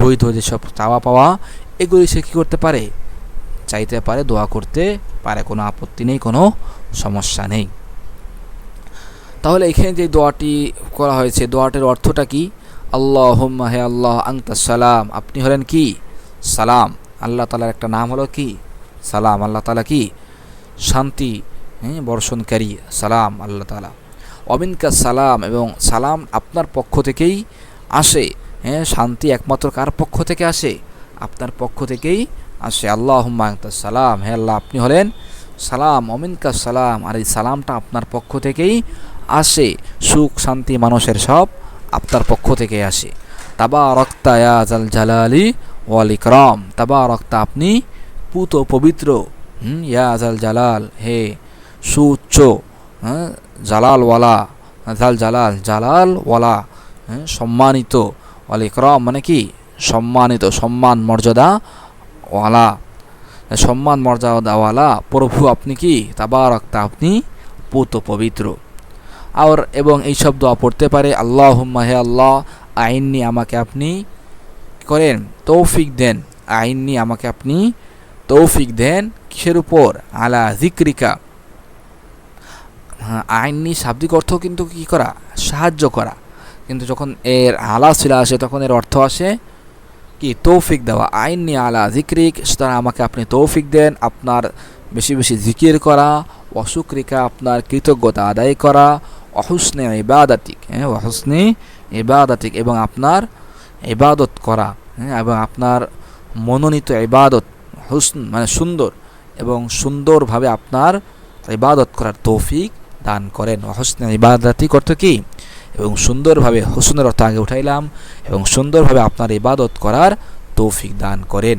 বৈধ যেসব চাওয়া পাওয়া, এগুলি সে কী করতে পারে? চাইতে পারে, দোয়া করতে পারে, কোনো আপত্তি নেই, কোনো সমস্যা নেই। তাহলে এখানে যে দোয়াটি করা হয়েছে, দোয়াটির অর্থটা কি? আল্লাহুম্মা, হে আল্লাহ, আনতাস সালাম, আপনি হলেন কি? সালাম। আল্লাহ তাআলার একটা নাম হলো কি? সালাম। আল্লাহ তাআলা কি? শান্তি বর্ষণকারী, সালাম আল্লাহ তাআলা। ওয়া মিনকাস সালাম, এবং সালাম আপনার পক্ষ থেকেই আসে। শান্তি একমাত্র কার পক্ষ থেকে আসে? আপনার পক্ষ থেকেই আসে। আল্লাহুম্মা আনতাস সালাম, হে আল্লাহ আপনি হলেন সালাম। ওয়া মিনকাস সালাম, আর এই সালামটা আপনার পক্ষ থেকেই আসে, সুখ শান্তি মানুষের সব আপনার পক্ষ থেকে আসে। তাবারাকতা ইয়া যাল জালালি ওয়াল ইকরাম, তাবারাকতা আপনি পুত পবিত্র, ইয়া যাল জালাল হে সুউচ্চ, জালালওয়ালা, জাল জালাল জালালওয়ালা, সম্মানিত, ওয়াল ইকরাম মানে কি? সম্মানিত, সম্মান মর্যাদা ওয়ালা, সম্মান মর্যাদাওয়ালা প্রভু আপনি কি? তাবারাকতা আপনি পুত পবিত্র। আর এবং এই সব দোয়া পড়তে পারে, আল্লাহুম্মা, হে আল্লাহ, আইন্নি আমাকে আপনি করেন তৌফিক দেন, আইন্নি আমাকে আপনি তৌফিক দেন, কি কিসের উপর? আলা যিকরিকা। হ্যাঁ, আইনি শাব্দিক অর্থ কিন্তু কি করা? সাহায্য করা। কিন্তু যখন এর আলা ছিল আসে তখন এর অর্থ আসে কি? তৌফিক দেওয়া। আইনি আলা যিকরিক, সুতরাং আমাকে আপনি তৌফিক দেন আপনার বেশি বেশি জিকির করা, অশুক্রিকা আপনার কৃতজ্ঞতা আদায় করা, অহুসনে ইবাদাতিক, হ্যাঁ অহুসনে ইবাদাতিক এবং আপনার ইবাদত করা, হ্যাঁ এবং আপনার মনোনীত ইবাদত, হুসন মানে সুন্দর, এবং সুন্দরভাবে আপনার ইবাদত করার তৌফিক দান করেন। অহুসনে ইবাদাতিক অর্থ কি? এবং সুন্দরভাবে, হুসনের অর্থ আগে উঠাইলাম, এবং সুন্দরভাবে আপনার ইবাদত করার তৌফিক দান করেন।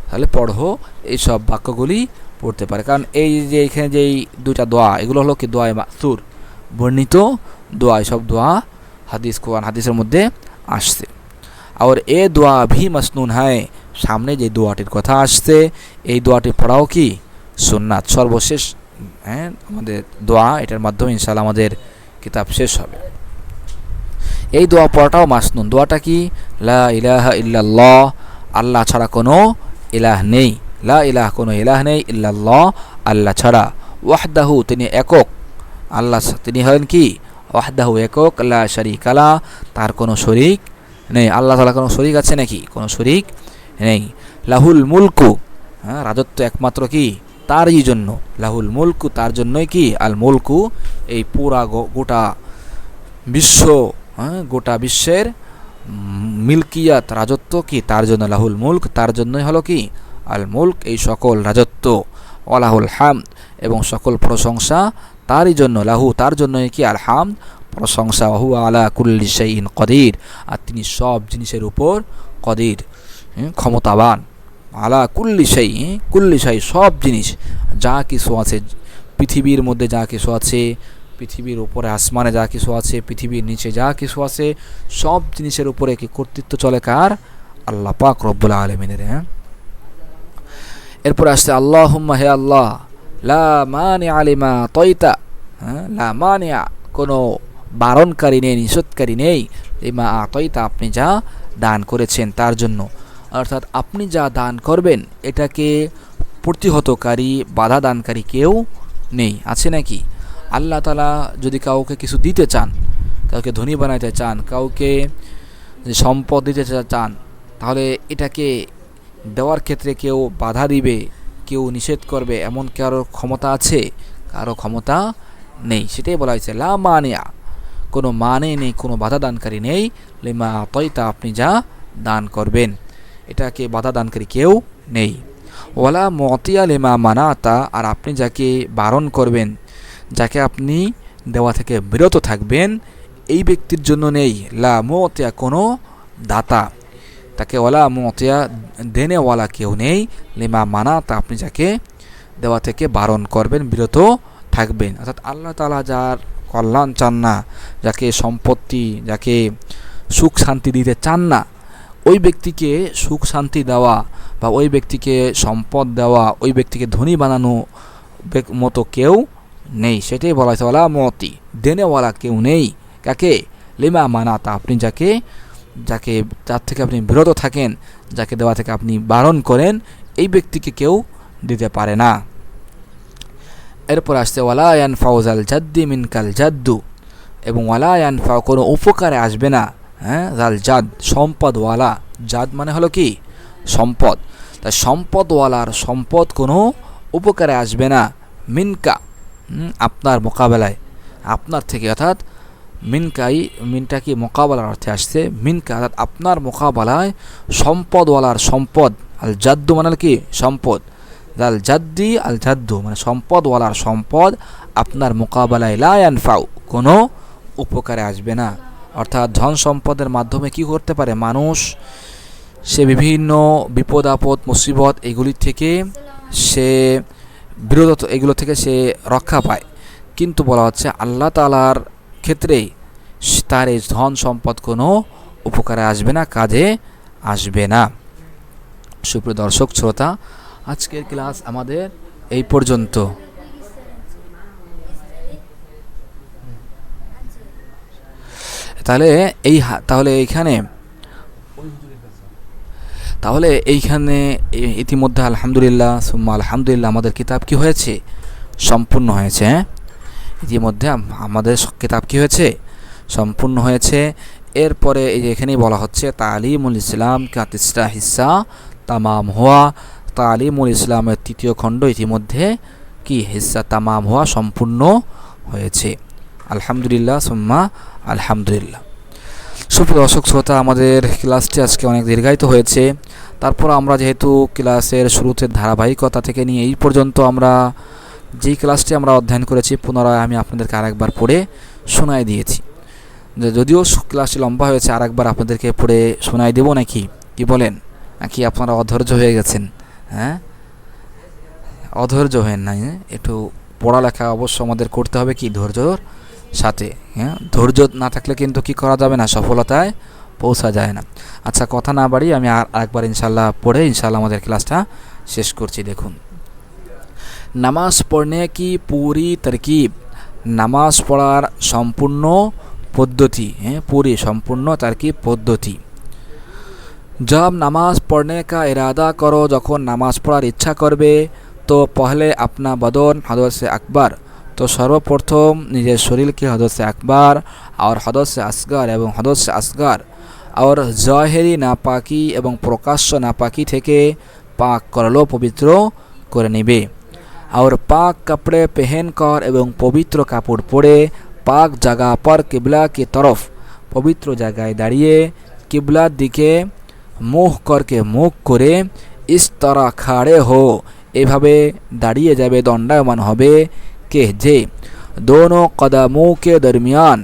তাহলে পড়ো এইসব বাক্যগুলি পড়তে পারে, কারণ এই যে এখানে যেই দুইটা দোয়া, এগুলো হলো কি? দোয়ায়ে মাসুর, বর্ণিত দোয়া। সব দোয়া হাদিস, কোরআন হাদিসের মধ্যে আসছে। আর এ দোয়া ভি মাসনুন হয়, সামনে যে দোয়াটির কথা আসছে এই দোয়াটি পড়াও কি? সুন্নাত। সর্বশেষ হ্যাঁ আমাদের দোয়া, এটার মাধ্যমে ইনশাআল্লাহ আমাদের কিতাব শেষ হবে। এই দোয়া পড়াটাও মাসনুন। দোয়াটা কি? লা ইলাহা ইল্লাল্লাহ, আল্লাহ ছাড়া কোনো ইলাহ নেই। লা ইলাহ, কোনো ইলাহ নেই, ইল্লাল্লাহ আল্লাহ ছাড়া। ওয়াহদাহু, তিনি একক, আল্লাহ তিনি হলেন কি? ওয়াহদাহু একক, লা শারীকা লা, তার কোনো শরীক নেই। আল্লাহ তাআলা কোনো শরীক আছে নাকি? কোনো শরীক নেই। লাহুল মুলকু, হ্যাঁ রাজত্ব একমাত্র কি? তারই জন্য। লাহুল মুলকু, তার জন্যই কি? আল মুলকু, এই পুরা গোটা বিশ্ব, হ্যাঁ গোটা বিশ্বের মিল্কিয়াত রাজত্ব কি? তার জন্য। লাহুল মুলক, তার জন্যই হলো কি? আল মুলক, এই সকল রাজত্ব। ওয়ালাহুল হামদ, এবং সকল প্রশংসা তারই জন্য। লাহু, তার জন্যই কি? আল হামদ, প্রশংসা। ওহু আলা কুল্লি শাইইন কদির, আর তিনি সব জিনিসের উপর কদির, ক্ষমতাবান। আলা কুল্লি শাই, কুল্লি শাই সব জিনিস, যা কিছু আছে পৃথিবীর মধ্যে, যা কিছু আছে পৃথিবীর উপরে, আসমানে যা কিছু আছে, পৃথিবীর নিচে যা কিছু আছে, সব জিনিসের উপরে কি কর্তৃত্ব চলে কার? আল্লাহ পাক রব্বুল আলামিনের। হ্যাঁ এরপর আসছে আল্লাহুম্মা, হে আল্লাহ, লা মানিআ লিমা তাইতা, হ্যাঁ লা মানিআ, কোনো বারণকারী নেই, নিষেধকারী নেই, লিমা আতাইতা, আপনি যা দান করেছেন তার জন্য। অর্থাৎ আপনি যা দান করবেন এটাকে প্রতিহতকারী, বাধা দানকারী কেউ নেই। আছে নাকি? আল্লাহ তাআলা যদি কাউকে কিছু দিতে চান, কাউকে ধনী বানাইতে চান, কাউকে সম্পদ দিতে চান, তাহলে এটাকে দেওয়ার ক্ষেত্রে কেউ বাধা দিবে, কেউ নিষেধ করবে, এমন কারো ক্ষমতা আছে? কারো ক্ষমতা নেই। সেটাই বলা হয়েছে লা মানিয়া, কোনো মানে নেই, কোনো বাধা দানকারী নেই, লিমা আতাইতা, আপনি যা দান করবেন এটাকে বাধা দানকারী কেউ নেই। ওয়ালা মুতিয়া লিমা মানাতা, আর আপনি যাকে বারণ করবেন, যাকে আপনি দেওয়া থেকে বিরত থাকবেন, এই ব্যক্তির জন্য নেই লা মুতিয়া, কোনো দাতা, তাকে ওয়ালা মুতিয়া, দেনেওয়ালা কেউ নেই, লিমা মানাতা, আপনি যাকে দেওয়া থেকে বারণ করবেন, বিরত থাকবেন। অর্থাৎ আল্লাহ তাআলা যার কল্যাণ চান না, যাকে সম্পত্তি, যাকে সুখ শান্তি দিতে চান না, ওই ব্যক্তিকে সুখ শান্তি দেওয়া বা ওই ব্যক্তিকে সম্পদ দেওয়া, ওই ব্যক্তিকে ধনী বানানো মতো কেউ নেই। সেটাই বলা হয়েছে ওয়ালা মতি, দেনেওয়ালা কেউ নেই। কাকে? লিমা মানাতা, আপনি যাকে যার থেকে আপনি বিরত থাকেন, যাকে দেওয়া থেকে আপনি বারণ করেন, এই ব্যক্তিকে কেউ দিতে পারে না। এরপর আসছে ওয়ালা ইয়ানফাউজাল জাদ্দি মিনকাল জাদ্দু, এবং ওয়ালা ইয়ানফাউ, কোনো উপকারে আসবে না, হ্যাঁ জাল জাদ, সম্পদওয়ালা, জাদ মানে হলো কি? সম্পদ। তাই সম্পদওয়ালার সম্পদ কোনো উপকারে আসবে না, মিনকা, আপনার মোকাবেলায়, আপনার থেকে। অর্থাৎ মিনটা কি মোকাবেলার অর্থে আসছে, মিনকা অর্থাৎ আপনার মোকাবেলায় সম্পদওয়ালার সম্পদ, আল জাদ্দু মানে কি? সম্পদ। জাল জাদ্দি আল জাদ্দু মানে সম্পদওয়ালার সম্পদ আপনার মোকাবেলায়, লা ইয়ানফাউ, কোনো উপকারে আসবে না। অর্থাৎ ধন সম্পদের মাধ্যমে কি করতে পারে মানুষ? সে বিভিন্ন বিপদ আপদ, মুসিবত এগুলি থেকে সে বিরত, এগুলো থেকে সে রক্ষা পায়। কিন্তু বলা হচ্ছে আল্লাহ তাআলার ক্ষেত্রে তার এই ধন সম্পদ কোনো উপকারে আসবে না, কাজে আসবে না। সুপ্রিয় দর্শক শ্রোতা, আজকের ক্লাস আমাদের এই পর্যন্ত। তাহলে এইখানে তাহলে এইখানে ইতিমধ্যে আলহামদুলিল্লাহ সুম্মা আলহামদুলিল্লাহ আমাদের কিতাব কি হয়েছে, সম্পূর্ণ হয়েছে। ইতিমধ্যে আমাদের কিতাব কি হয়েছে, সম্পূর্ণ হয়েছে। এরপরে এই যে এখানেই বলা হচ্ছে তালিমুল ইসলাম কা তিসরা হিস্সা তামাম হওয়া, তালিমুল ইসলামের তৃতীয় খণ্ড ইতিমধ্যে কি হিস্সা তামাম হওয়া, সম্পূর্ণ হয়েছে। আলহামদুলিল্লাহ সুম্মা আলহামদুলিল্লাহ। সুপ্রিয় দর্শক শ্রোতা, আমাদের ক্লাসটি আজকে অনেক দীর্ঘায়িত হয়েছে। তারপর আমরা যেহেতু ক্লাসের শুরুতে ধারাবাহিকতা থেকে নিয়ে এই পর্যন্ত আমরা যেই ক্লাসটি আমরা অধ্যয়ন করেছি পুনরায় আমি আপনাদেরকে আরেকবার পড়ে শোনাই দিয়েছি। যদিও ক্লাসটি লম্বা হয়েছে, আরেকবার আপনাদেরকে পড়ে শোনাই দেব নাকি, কি বলেন? নাকি আপনারা অধৈর্য হয়ে গেছেন? হ্যাঁ, অধৈর্য হবেন না, একটু পড়ালেখা অবশ্য আমাদের করতে হবে কি ধৈর্যর সাথে। হ্যাঁ, ধৈর্য না থাকলে কিন্তু কি করা যাবে না, সফলতায় পৌঁছা যায় না। আচ্ছা, কথা না বাড়ি আমি আরেকবার ইনশাল্লাহ পড়ে ইনশাল্লাহ আমাদের ক্লাসটা শেষ করছি। দেখুন, নামাজ পড়নে কি পুরি তরকিব, নামাজ পড়ার সম্পূর্ণ পদ্ধতি, হ্যাঁ পুরি সম্পূর্ণ তরকিব পদ্ধতি। जब नमाज पढ़ने का इरादा करो, যখন নামাজ পড়ার ইচ্ছা করবে, তো পহলে আপনা বদন হদস से আকবার, তো সর্বপ্রথম নিজের শরীরকে হদস से আকবার আর হদস से আসগার এবং হদস से আসগার আর জাহেরি নাপাকি এবং প্রকাশ্য নাপাকি থেকে পাক করলো, পবিত্র করে নেবে। और पाक कपड़े पहनकर এবং পবিত্র কাপড় পরে পাক জায়গা पर কিবলা की तरफ, পবিত্র জায়গায় দাঁড়িয়ে কিবলার দিকে মুখ করকে মুখ করে इस तरह খাড়ে হো, এভাবে দাঁড়িয়ে যাবে, দণ্ডায়মান হবে কে যে दोनों कदमों के दरमियान,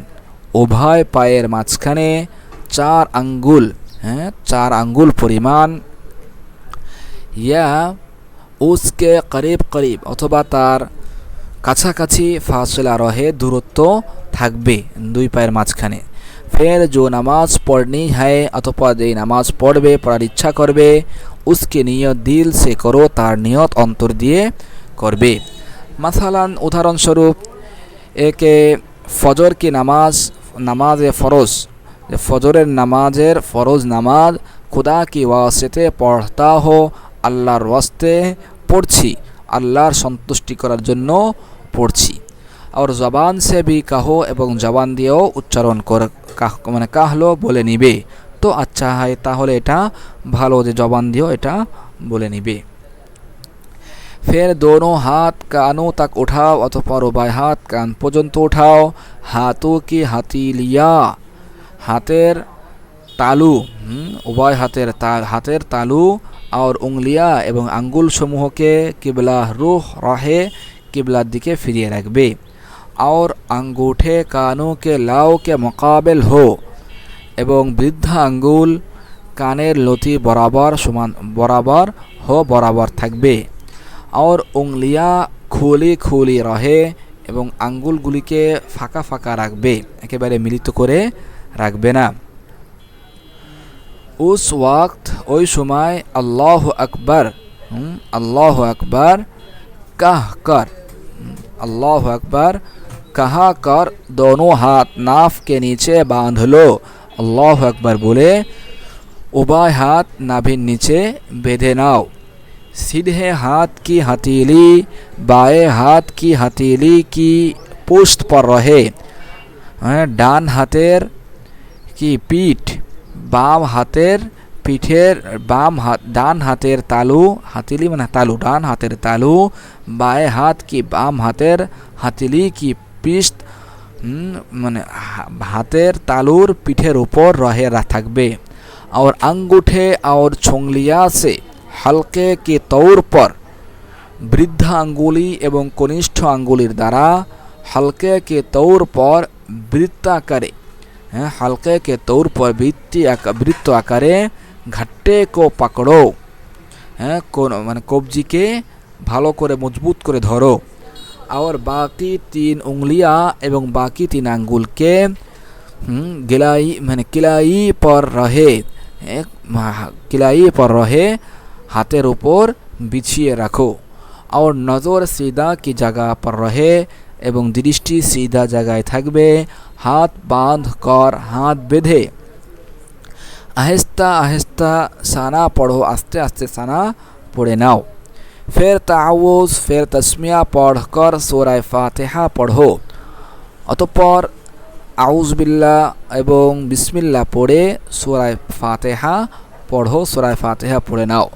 উভয় পায়ের মাঝখানে 4 আঙ্গুল, হ্যাঁ 4 আঙ্গুল পরিমাণ, ইয়া उसके करीब करीब অথবা তার কাছাকাছি ফাসলা রহে, দূরত্ব থাকবে দুই পায়ের মাঝখানে। ফের जो নামাজ পড়নি है, অথবা যে নামাজ পড়বে পড়ার ইচ্ছা করবে, उसके নিয়ত দিল সে করো, তার নিয়ত অন্তর দিয়ে করবে। মাসালান উদাহরণস্বরূপ, একে ফজর কি নামাজ, নামাজে ফরজ, ফজরের নামাজের ফরজ নামাজ खुदा की वास्ते पढ़ता हो, আল্লাহর ওয়াস্তে পড়ছি, আল্লাহর সন্তুষ্টি করার জন্য পড়ছি। আর জবান সে ভি কাহো, এবং জবান দিয়েও উচ্চারণ করে মানে কাহলো বলে নিবে, তো আচ্ছা হয়, তাহলে এটা ভালো যে জবান দিয়েও এটা বলে নিবে। ফের দোনো হাত কানও তাক উঠাও, অতঃপর উভয় হাত কান পর্যন্ত উঠাও। হাতও কি হাতিলিয়া, হাতের তালু, উভয় হাতের তালু और उंगलियां এবং আঙ্গুল সমূহকে কিবলা রুহ রাহে, কিবলার দিকে ফিরিয়ে রাখবে। और अंगूठे कानों के लाव के मुकाबिल हो, এবং বৃদ্ধা আঙ্গুল কানের লতি বরাবর সমান বরাবর हो, বরাবর থাকবে। और उंगलियां খুলি খুলি রহে, এবং আঙ্গুলগুলিকে ফাঁকা ফাঁকা রাখবে, একেবারে মিলিত করে রাখবে না। उस वक्त ওই সময় अल्लाह अकबर, अल्लाह अकबर कह कर, अल्लाह अकबर कहा कर दोनों हाथ नाफ के नीचे बांध लो, अल्लाह अकबर बोले उभय हाथ नाभिर नीचे बेঁধে नाओ। सीधे हाथ की हथेली बाएं हाथ की हथेली की पुष्ट पर रहे, डान हाथेर की पीठ বাম হাতের পিঠের ডান হাতের তালু, হাতিলি মানে তালু, ডান হাতের তালু, বায়ে হাত কি বাম হাতের হাতিলি কি পিঠ মানে হাতের তালুর পিঠের উপর রহে থাকবে। और अंगूठे और छोंगलिया से हल्के के तौर पर, বৃদ্ধা আঙ্গুলি এবং কনিষ্ঠ আঙ্গুলির দ্বারা हल्के के तौर पर বৃত্তাকারে, हल्के के तौर पर वृत्त आकारे घट्टे को पकड़ो, মানে কবজিকে ভালো করে মজবুত করে ধরো। और बाकी 3 उंगलियां এবং বাকি 3 আঙ্গুলকে गिलाई মানে किलाई पर रहे, किलाई पर रहे हाथेर ऊपर बिछिए रखो। और नज़र सीधा की जगह पर रहे, এবং দৃষ্টি সিধা জায়গায় থাকবে। হাত বাঁধ কর, হাত বেঁধে। আহেস্তা आहिस्ता आहिस्ता साना पढ़ो, आस्ते आस्ते साना पढ़े नाओ। फिर ताउज़, फिर तस्मिया पढ़कर सूरा फातिहा पढ़ो। अतঃपर आउज़ बिल्लाह एवं बिस्मिल्लाह पढ़े सूरा फातिहा पढ़ो, सूरा फातिहा पढ़े नाओ।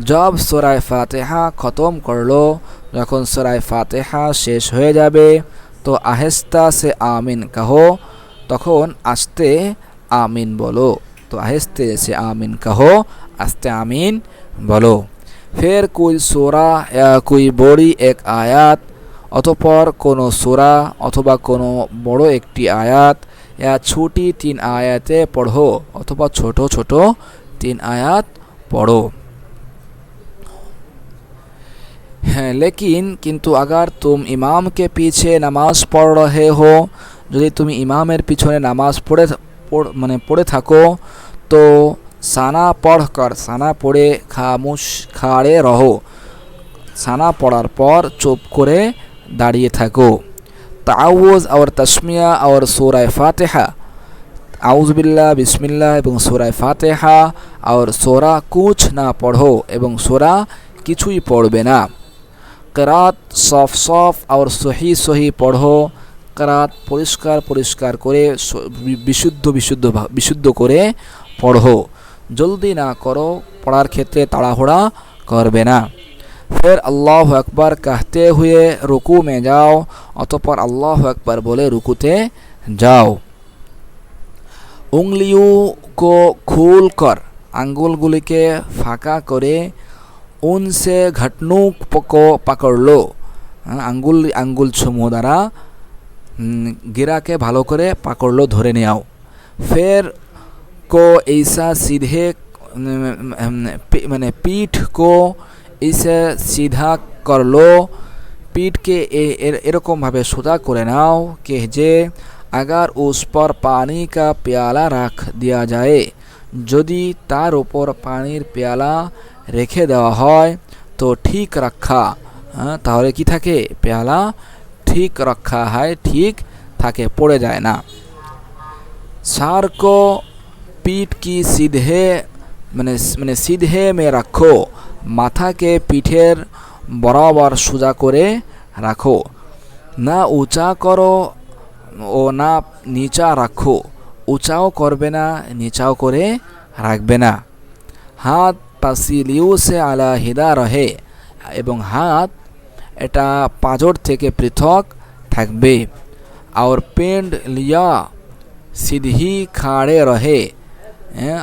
जब सूरा फातिहा ख़त्म कर लो, যখন सूरा फातिहा शेष हो जाबे तो आहिस्ता से आमीन कहो, तखन आस्ते आमीन बोलो। तो आहिस्ते से आमीन कहो, आस्ते आमीन बोलो। फिर कोई सूरा या कोई बड़ी एक आयात অতঃপর কোনো সূরা অথবা কোনো বড় একটি আয়াত या छोटी 3 आयतें पढ़ो अथवा छोटो छोटो 3 आयत पढ़ो। हैं लेकिन किंतु अगर तुम इमाम के पीछे नमाज पढ़ रहे हो, यदि तुम इमामेर पीछने नमाज पढ़े थाको तो साना पढ़कर, साना पढ़े खामोश खाड़े रहो। साना पढ़ार पर चुप करे दाड़िए थाको। ताउज़ और तस्मिया और सूरा फातिहा, आउज़ बिल्लाह, बिस्मिल्लाह एवं सूरा फातिहा और सूरा कुछ ना पढ़ो एवं सूरा किछुई पढ़बे ना। क़िरात सफ सफ और सही सही पढ़ो। क़िरात परिष्कार परिष्कार करे विशुद्ध विशुद्ध विशुद्ध करे पढ़ो। जल्दी ना करो, पढ़ार क्षेत्रे ताड़ाहुड़ा करबे ना। फिर अल्लाह अकबर कहते हुए रुकू में जाओ, अतःपर अल्लाह अकबर बोले रुकुते जाओ। उंगलियों को खोल कर, आंगुलगुली के फाँका करे उनसे घटनों को पकड़ लो। आंगुल आंगुल समूह द्वारा गिरा के भालो करे पकड़ लो, धरे ने आओ। फिर को ऐसा सीधे मैंने पीठ को इसे सीधा कर लो। पीठ के एरकम भावे सोजा करे नाओ कि जे अगर उस पर पानी का प्याला रख दिया जाए, यदि तार ऊपर पानीर प्याला रेखे देवा है तो ठीक रखा, ताहले कि थाके प्याला ठीक रखा है, ठीक थाके पड़े जाए ना। सार को पीठ की सीधे मैंने सीधे में रखो, माथा के पीठेर बराबर सोजा करे रखो। ना ऊँचा करो ओ ना नीचा रखो, ऊँचाओ करबे ना नीचाओ करे रखबे ना। हाथ पासिलियों से आलाहिदा रहे एवं हाथ एटा पाजर थेके पृथक थाकबे और पेंड लिया सीधी खाड़े रहे,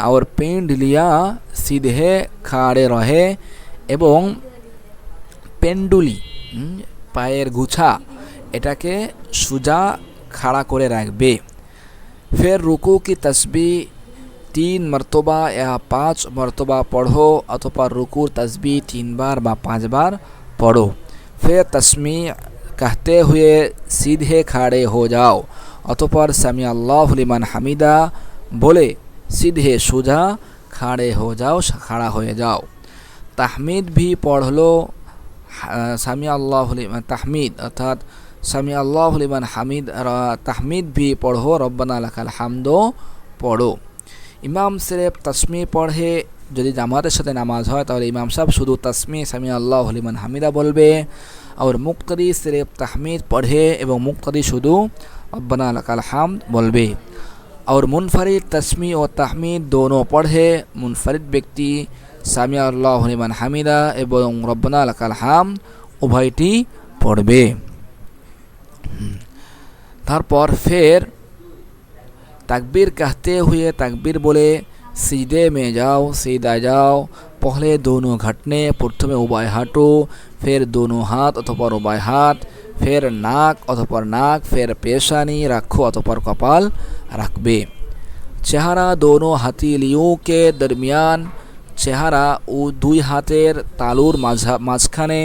और पेंड लिया सीधे खाड़े रहे एवं पेंडुली पायर गुछा एटाके सोजा खड़ा करे रखबे। फिर रुकू की तस्बीह 3 मरतबा या 5 मरतबा पढ़ो, अथवा रुकूर तस्बीह 3 बार व 5 बार पढ़ो। फिर तस्मीह कहते हुए सीधे खड़े हो जाओ, अतःपर समी अल्लाहु लिमन हमीदा बोले सीधे सोजा खड़े हो जाओ, खड़ा हो जाओ। तहमीद भी पढ़ लो। समी अल्लाहु लिमन तहमीद अर्थात समी अल्लाहु लिमन हमीद तहमीद भी पढ़ो, रब्बाना लकाल हामदो पढ़ो। इमाम सिर्फ तस्मीह पढ़े, यदि জামাতের সাথে নামাজ হয় তাহলে ইমাম সাহেব শুধু তসমিহ সামি আল্লাহু লিমান হামিদা বলবে, और मुक्तदी सिर्फ तहमीद पढ़े एवं मुक्तदी शुदू रब्बाना लकाल हाम्द बोलबे। और मुनफरिद तस्मीह और तहमीद दोनों पढ़े, मुनफरिद व्यक्ति सामी अल्लाहु लिमन हामिदा एवं रब्बाना लकाल हाम्द उभयटी पढ़बे। तारपर फिर तकबीर कहते हुए तकबीर बोले सीधे में जाओ, सीधा जाओ। पहले दोनों घटने, प्रथमे उभय हाटो, फिर दोनों हाथ अथवा उभय हाथ, फिर नाक अथवा नाक, फिर पेशानी रखो अथवा कपाल रखबे। चेहरा दोनों हाथीलियों के दरमियान, चेहरा ও 2 हाथेर तालुर माझखाने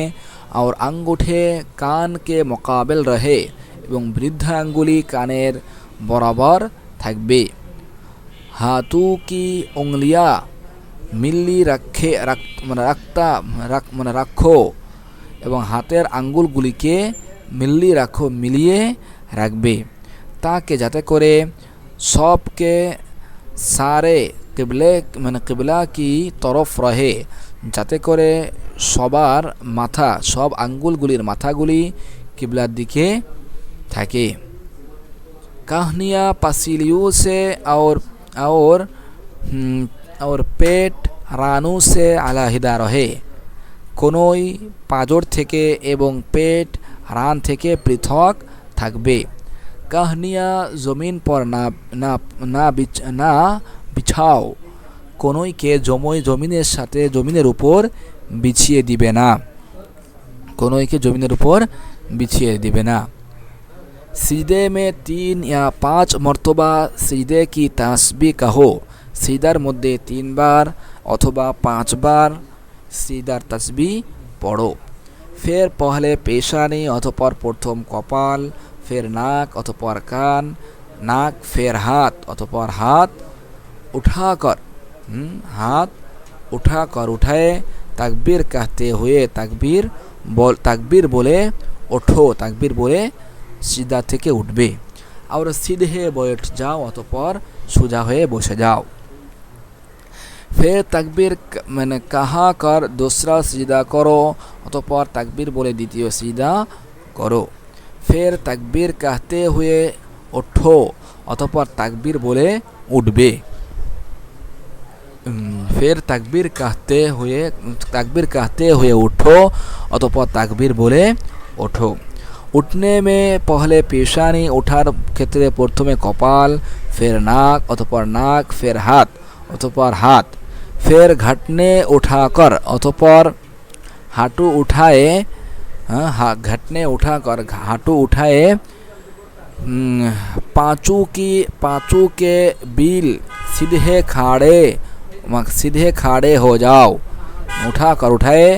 और आंगूठे कान के मोकाबिल रहे एवं वृद्धा आंगुली कानेर बराबर থাকবে। हाथों की उंगलियां मिल्ली रखो एवं हाथेर आंगुलगुलिके मिल्ली रखो, मिलिए रखबे, ताकि जाते करे सबके सारे কিবলে মানে কিবলা কি তরফ রহে, যাতে করে সবার মাথা, সব আঙ্গুলগুলির মাথাগুলি কিবলার দিকে থাকে। কাহনিয়া পাসিলিউ সে और और পেট রানু সে আলাহিদা রহে, কোনোই পাঁজর থেকে এবং পেট রান থেকে পৃথক থাকবে। কাহনিয়া জমিন পর না না না না বিছাও, কোনোইকে জমিনের সাথে জমিনের উপর বিছিয়ে দিবে না, কোনোইকে জমিনের উপর বিছিয়ে দিবে না। সিজদে में 3 या 5 मरतबा সিজদে কি তাসবিহ কহো, সিজদার মধ্যে 3 বার অথবা 5 বার সিজদার তাসবিহ পড়ো। ফের পহলে পেশানি অতঃপর প্রথম কপাল, ফের নাক অতঃপর কান, নাক ফের হাত অতঃপর হাত उठाकर हाथ उठाकर उठाए, तकबीर कहते हुए तकबीर बोले उठो, तकबीर बोले सीधा থেকে উঠবে। और सीधे बैठ जाओ অতঃপর সোজা হয়ে বসে যাও। फिर तकबीर मैंने कहा कर दूसरा सीधा करो, অতঃপর तकबीर बोले द्वितीय सीधा करो। फिर तकबीर कहते हुए उठो, অতঃপর तकबीर बोले उठबे। फिर तकबीर कहते हुए उठो, অতঃপর तकबीर बोले उठो। उठने में पहले पेशानी, उठार क्षेत्रे प्रथमे कपाल, फिर नाक অতঃপর नाक, फिर हाथ অতঃপর हाथ, फिर घटने उठाकर অতঃপর हाटू उठाए, घटने उठाकर हाटू उठाए, पाँचों के बिल सीधे खाड़े हो जाओ। उठाकर उठाए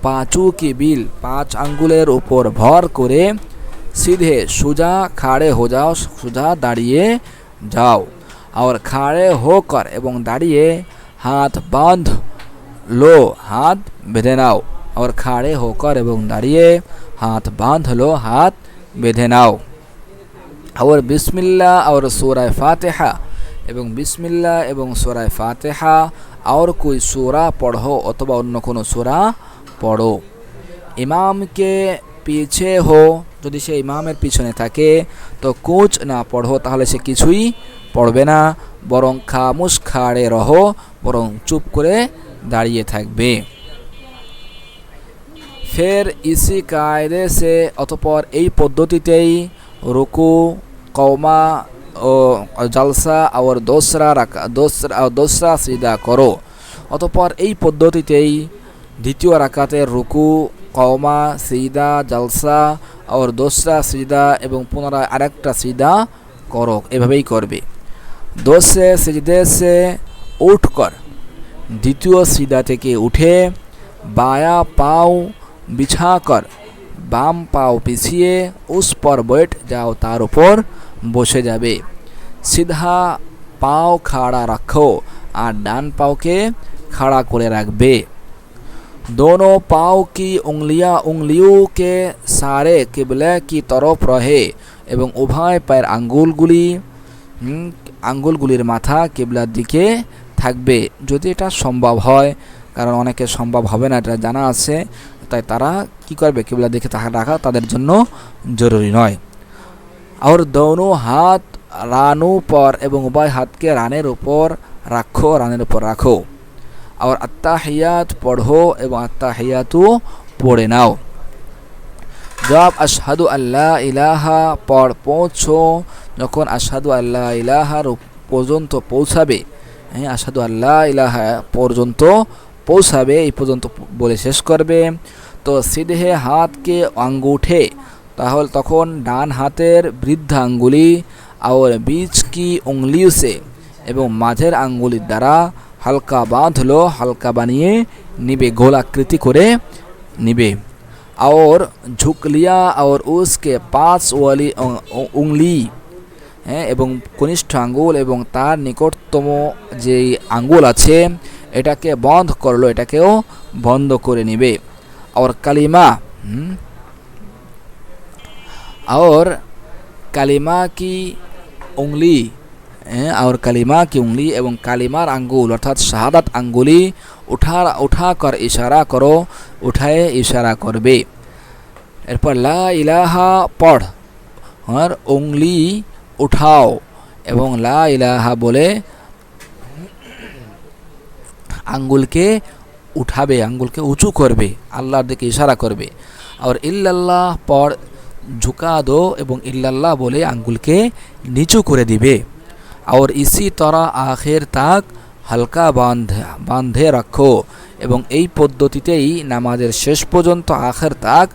पाँचों की बिल, 5 আঙ্গুলের উপর ভর করে सीधे সোজা খাড়ে हो जाओ, সোজা দাঁড়িয়ে যাও। और খাড়ে होकर এবং দাঁড়িয়ে हाथ बांध लो, हाथ বেঁধে নাও। और খাড়ে होकर এবং দাঁড়িয়ে हाथ बांध लो, हाथ বেঁধে নাও। और बिस्मिल्लाह और सूरा फातिहा এবং বিসমিল্লাহ এবং সূরা ফাতিহা और कोई सूरा पढ़ो অথবা অন্য কোনো সূরা পড়ো। ইমামকে পিছে হো, যদি সে ইমামের পিছনে থাকে তো কুছ না পড়ো, তাহলে সে কিছুই পড়বে না, বরং খামুশ খাড়ে রহো, বরং চুপ করে দাঁড়িয়ে থাকবে। ফের ইসি কায়দে সে, অতঃপর এই পদ্ধতিতেই রুকু, কওমা ও জালসা और दोसरा সিজদা করো। অতঃপর এই পদ্ধতিতেই দ্বিতীয় রাকাতের রুকু, কওমা, সিজদা, জালসা और दोसरा সিজদা এবং পুনরায় আরেকটা সিজদা করো, এভাবেই করবে। दोसरे সিজদে সে উঠকর, দ্বিতীয় সিজদা থেকে উঠে বায়া পাও বিছাকর, বাম পাও পিছিয়ে उस पर बैठ जाओ, তার উপর বসে যাবে। সিধা পাও খাড়া রাখো আর ডান পাওকে খাড়া করে রাখবে। दोनों पाँव की उंगलियों के सारे किबले की तरफ रहे এবং উভয় পায়ের আঙ্গুলগুলির মাথা কিবলার দিকে থাকবে, যদি এটা সম্ভব হয়, কারণ অনেকের সম্ভব হবে না, এটা জানা আছে, তাই তারা কি করবে, কিবলার দিকে রাখা তাদের জন্য জরুরি নয়। और दोनों हाथ রানু পর এবং উভয় হাতকে রানের উপর রাখো। और अत्ताहियात पढ़ो এবং अत्ताहियातু পড়ে নাও। जब अशहदु अल्ला इलाहा পর পৌঁছো, যখন আশহাদু আল্লা ইলাহার পর্যন্ত পৌঁছাবে, আশহাদু আল্লা ইলাহা পর্যন্ত পৌঁছাবে, এই পর্যন্ত বলে শেষ করবে, তো সিধে হাতকে अंगूठे, তাহলে তখন ডান হাতের বৃদ্ধা আঙ্গুলি और बीच की उंगलियों से এবং মাঝের আঙ্গুলির দ্বারা হালকা বাঁধলো, হালকা বানিয়ে নিবে, গোলাকৃতি করে নিবে। और झुक लिया और उसके पास वाली उंगली, এবং কনিষ্ঠ আঙ্গুল এবং তার নিকটতম যে আঙ্গুল আছে এটাকে বন্ধ করলো, এটাকেও বন্ধ করে নিবে। और কালিমা और कालिमा की उंगली और कलिमा की उंगली एवं कालिमार आंगुल अर्थात शहादत आंगुली उठाकर इशारा करो, उठाए इशारा करबे। एरपर ला इलाहा पढ़ और उंगली उठाओ एवं ला इलाहा बोले आंगुलके उठाबे, आंगुलके उঁচু करबे, आल्लाहर दिके इशारा करबे। और इल्लाल्लाह पढ़ झुका दो एवं इल्लाल्लाह बोले आंगुलके नीचू करे दिबे। और इसी तरह आखिर तक हल्का बांधे रखो এবং এই পদ্ধতিতেই নামাজের শেষ পর্যন্ত আখির তাক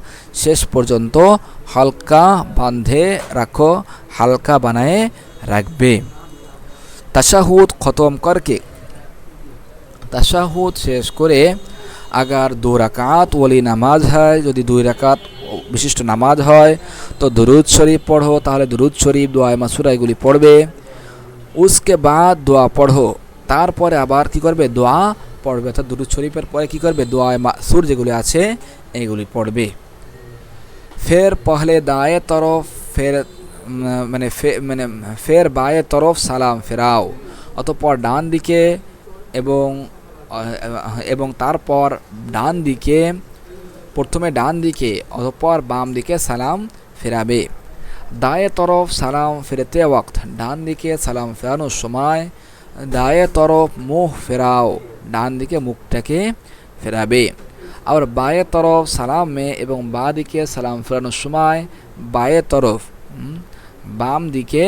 শেষ পর্যন্ত হালকা বাঁধে রাখো, হালকা বানায়ে রাখবে। তাশাহুদ খতম करके তাশাহুদ শেষ করে अगर 2 रकात वाली नमाज है, यदि 2 रकात विशिष्ट नमाज है तो दुरूद शरीफ पढ़ो, ताहले दुरूद शरीफ दुआ मासुरा एगुली पढ़बे। उसके बाद दुआ पढ़ो, तारपरे आबार कि करबे दुआ पढ़बे, अर्थात दुरूद शरीफेर परे कि करबे दुआ मासुर जेगुली आछे एगुली पढ़बे। फिर पहले दाएं तरफ फिर बाएं तरफ सालाम फेराओ, অতঃপর ডান দিকে এবং তারপর ডান দিকে, প্রথমে ডান দিকে অতঃপর বাম দিকে সালাম ফেরাবে। দায়েं तरफ সালাম ফেরাতে ওয়াক্ত, ডান দিকে সালাম ফেরানোর সময় দায়েं तरफ মুখ ফেরাও, ডান দিকে মুখটাকে ফেরাবে। আর বায়েं तरफ সালাম মে এবং বাঁ দিকে সালাম ফেরানোর সময় বায়েं तरफ বাম দিকে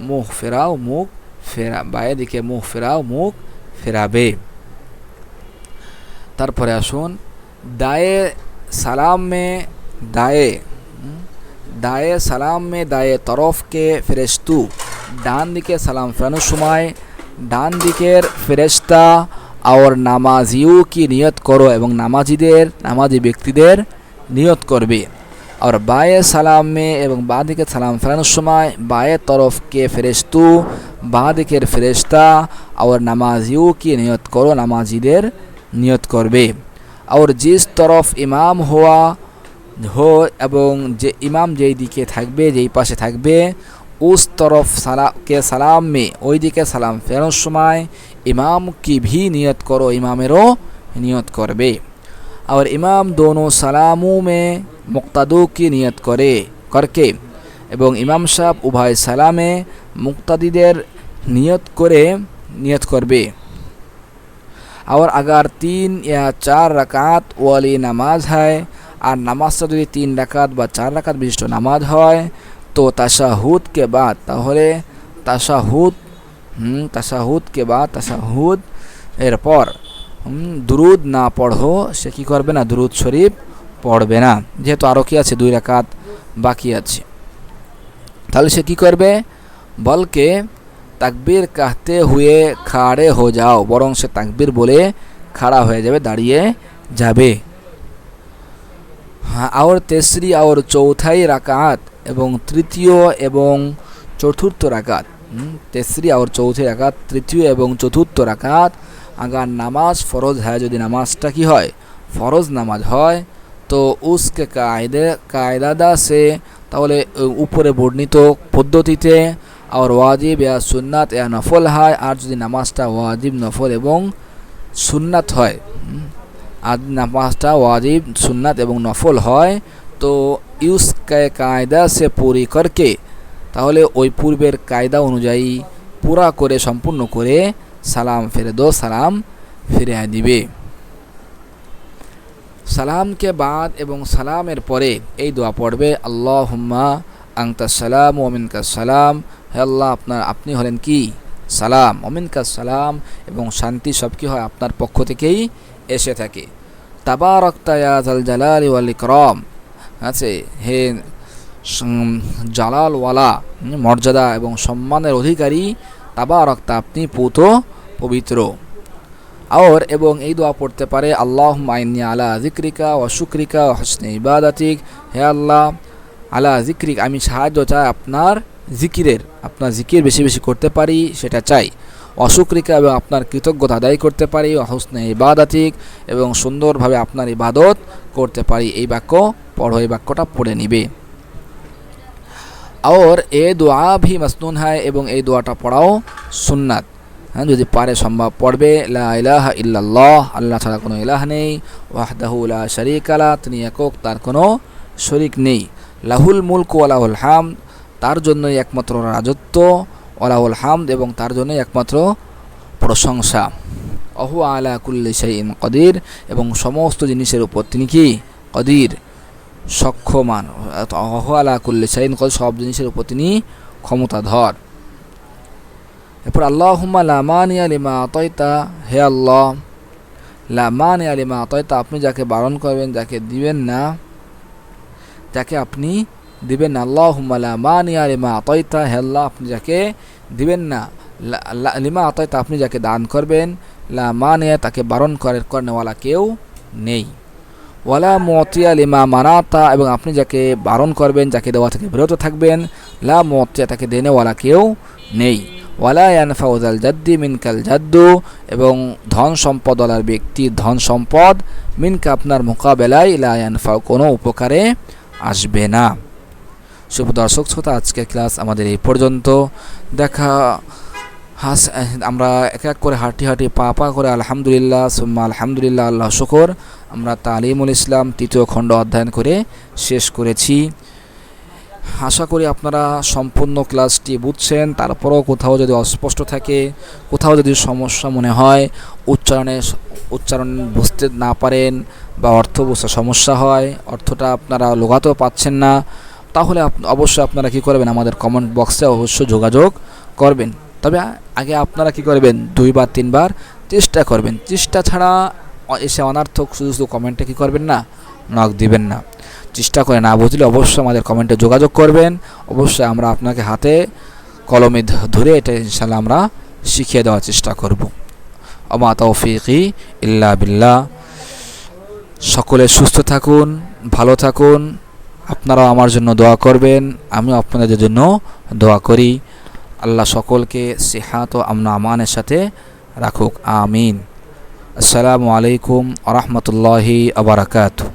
মুখ ফেরাও, মুখ ফেরা বায়েं দিকে মুখ ফেরাও, মুখ ফেরাবে। তারপরে আসুন दाएं सलाम में दाएं तरफ के फेरेश्तु, डान दिके सलाम फेरानोर समय डान दिकेर फेरेश्ता और नामाजियों की नियत करो एवं नामाजी व्यक्तिदेर नियत करबे। और बाएं सलाम में एवं बाँ दिके सलाम फेरानोर समय बाएं तरफ के फेरेश्तु, बाँ दिकेर फेरेश्ता और नामाजियों की नियत करो, नामाजीदेर नियत करबे। और जिस तरफ इमाम हो एवं जे इमाम जेई दिके थाकबे, जेई पाशे थाकबे, उस तरफ सलाम में ओई दिके सलाम फेरानोर समय इमाम की भी नियत करो, इमामेरो नियत करबे। और इमाम दोनों सलामों में मुक्तादू की नियत करके एवं इमाम साहब उभय सलामे मुक्तादीदेर नियत करबे। और अगर 3 या 4 रकात वाली नमाज है और नमाज यदि 3 रकात व 4 रकात विशिष्ट नमाज है तो ताशाहुद के बाद ताशाहुद एरपर दुरूद ना पढ़ो, से कि करबे ना दुरूद शरीफ पढ़बे ना, जेहेतु आरो कि आछे 2 रकात बाकी आछे। ताहले से कि करबे बल्कि ताकबीर कहते हुए खड़े हो जाओ, बरং से ताकबीर बोले खड़ा हो जाए, दाड़िए जाबे। हाँ, और तेसरी और चौथाई रकात एवं तृतीय एवं चतुर्थ रकात, तेसरी और चौथी रकात, तृतीय एवं चतुर्थ रकात अगर नमाज फरज है, यदि नमाजटा की है फरज नमाज है तो उसके कायदा से ताहले ऊपरे वर्णित पद्धतिते और वाजिब या सुन्नत या नफल है। और यदि नमाजटा वाजिब नफल एवं सुन्नत है, আর नमाजटा वाजिब सुन्नत एवं नफल है तो उसके कायदा से पूरी करके ताहले ओई पूर्वेर कायदा अनुयायी पूरा करे सम्पूर्ण करे सालाम फेरे दो, सालाम फिरिয়ে दिबे। सालाम के बाद एवं सालामेर परे এই দোয়া পড়বে আল্লাহুম্মা আনতাস সালাম ওয়া মিনকাস সালাম, হে আল্লাহ আপনি হলেন কি সালাম, ওয়া মিনকাস সালাম এবং শান্তি সব কি হয় আপনার পক্ষ থেকেই এসে থাকে। তাবারাকতা ইয়া যাল জালালি ওয়াল ইকরাম, আছে হে জালালওয়ালা মর্যাদা এবং সম্মানের অধিকারী, তাবারাকতা আপনি পবিত্র। और एवं এই দোয়া পড়তে পারে আল্লাহুম্মা ইন্নী আলা যিকরিকা ওয়া শুকরিকা ওয়া হুসনি ইবাদাতিক, হে আল্লাহ আলা যিকরিক আমি সাহায্য চাই আপনার জিকিরের, আপনার জিকির বেশি বেশি করতে পারি সেটা চাই। অশুকরিকা এবং আপনার কৃতজ্ঞতা আদায় করতে পারি, হুসনে ইবাদাতিক এবং সুন্দরভাবে আপনার ইবাদত করতে পারি। এই বাক্য পড়ো, এই বাক্যটা পড়ে নিবে। और ये दुआ भी मसनून है এবং এই দোয়াটা পড়াও সুন্নাত। হ্যাঁ, যদি পারে সম্ভব পড়বে। লা ইলাহা ইল্লাল্লাহ, আল্লাহ ছাড়া কোনো ইলাহ নেই। ওয়াহদাহু লা শারীকা লা, তিনি একক, তার কোনো শরীক নেই। লাহুল মুলক ওয়া লাহুল হামদ, তার জন্যই একমাত্র রাজত্ব। ওয়া লাহুল হামদ, এবং তার জন্যই একমাত্র প্রশংসা। অহু আলা কুল্লি শাইইন কদির, এবং সমস্ত জিনিসের উপর তিনি কি কদির, সক্ষমান। অহু আলা কুল্লি শাইইন কদির, সব জিনিসের উপর তিনি ক্ষমতাধর। এরপর আল্লাহুম্মা লা মানিয়া লিমা আতাইতা, হে আল্লাহ, লা মানিয়া লিমা আতাইতা, আপনি যাকে বারণ করবেন, যাকে দিবেন না, যাকে আপনি দিবেন না। আল্লাহুম্মা লা মানিয়া লিমা আতাইতা, হে আল্লাহ, আপনি যাকে দিবেন না। লিমা আতাইতা, আপনি যাকে দান করবেন। লা মানিয়া, তাকে বারণ করেনওয়ালা কেউ নেই। ওয়ালা মুতিয়া লিমা মানাতা, এবং আপনি যাকে বারণ করবেন, যাকে দেওয়া থেকে বিরত থাকবেন। লা মুতিয়া, তাকে দেনেওয়ালা কেউ নেই। ওয়ালা ইয়ানফাউ যাল জাদ্দি মিনকাল জাদ্দু, এবং ধন সম্পদওয়ালার ব্যক্তির ধন সম্পদ মিনকা, আপনার মোকাবেলায়, লা ইয়ানফাউ, কোনো উপকারে আসবে না। শুভ দর্শক শ্রোতা, আজকের ক্লাস আমাদের এই পর্যন্ত। দেখা আমরা এক এক করে হাঁটি পা করে আলহামদুলিল্লাহ সুম্মা আলহামদুলিল্লাহ, আল্লাহ শুকর, আমরা তালিমুল ইসলাম 3য় খণ্ড অধ্যয়ন করে শেষ করেছি। আশা করি আপনারা সম্পূর্ণ ক্লাসটি বুঝছেন। তারপরও কোথাও যদি অস্পষ্ট থাকে, কোথাও যদি সমস্যা মনে হয়, উচ্চারণ বুঝতে না পারেন, বা অর্থ বুঝতে সমস্যা হয়, অর্থটা আপনারা লোগাতেও পাচ্ছেন না, তাহলে অবশ্যই আপনারা কি করবেন, আমাদের কমেন্ট বক্সে অবশ্যই যোগাযোগ করবেন। তবে আগে আপনারা কি করবেন, 2 বার 3 বার চেষ্টা করবেন। চেষ্টা ছাড়া এসে অনার্থক শুধু কমেন্টে কি করবেন না, নক দিবেন না। চেষ্টা করে না বুঝলে অবশ্যই আমাদের কমেন্টে যোগাযোগ করবেন। অবশ্যই আমরা আপনাকে হাতে কলমে ধরে এটা ইনশাআল্লাহ আমরা শিখিয়ে দেওয়ার চেষ্টা করব। আমা তৌফিকি ইল্লা বিল্লাহ। সকলে সুস্থ থাকুন, ভালো থাকুন। আপনারাও আমার জন্য দোয়া করবেন, আমিও আপনাদের জন্য দোয়া করি। আল্লাহ সকলকে সিহাত ও আমন আমানের সাথে রাখুক, আমিন। আসসালামু আলাইকুম ওয়া রাহমাতুল্লাহি ওয়া বারাকাতুহু।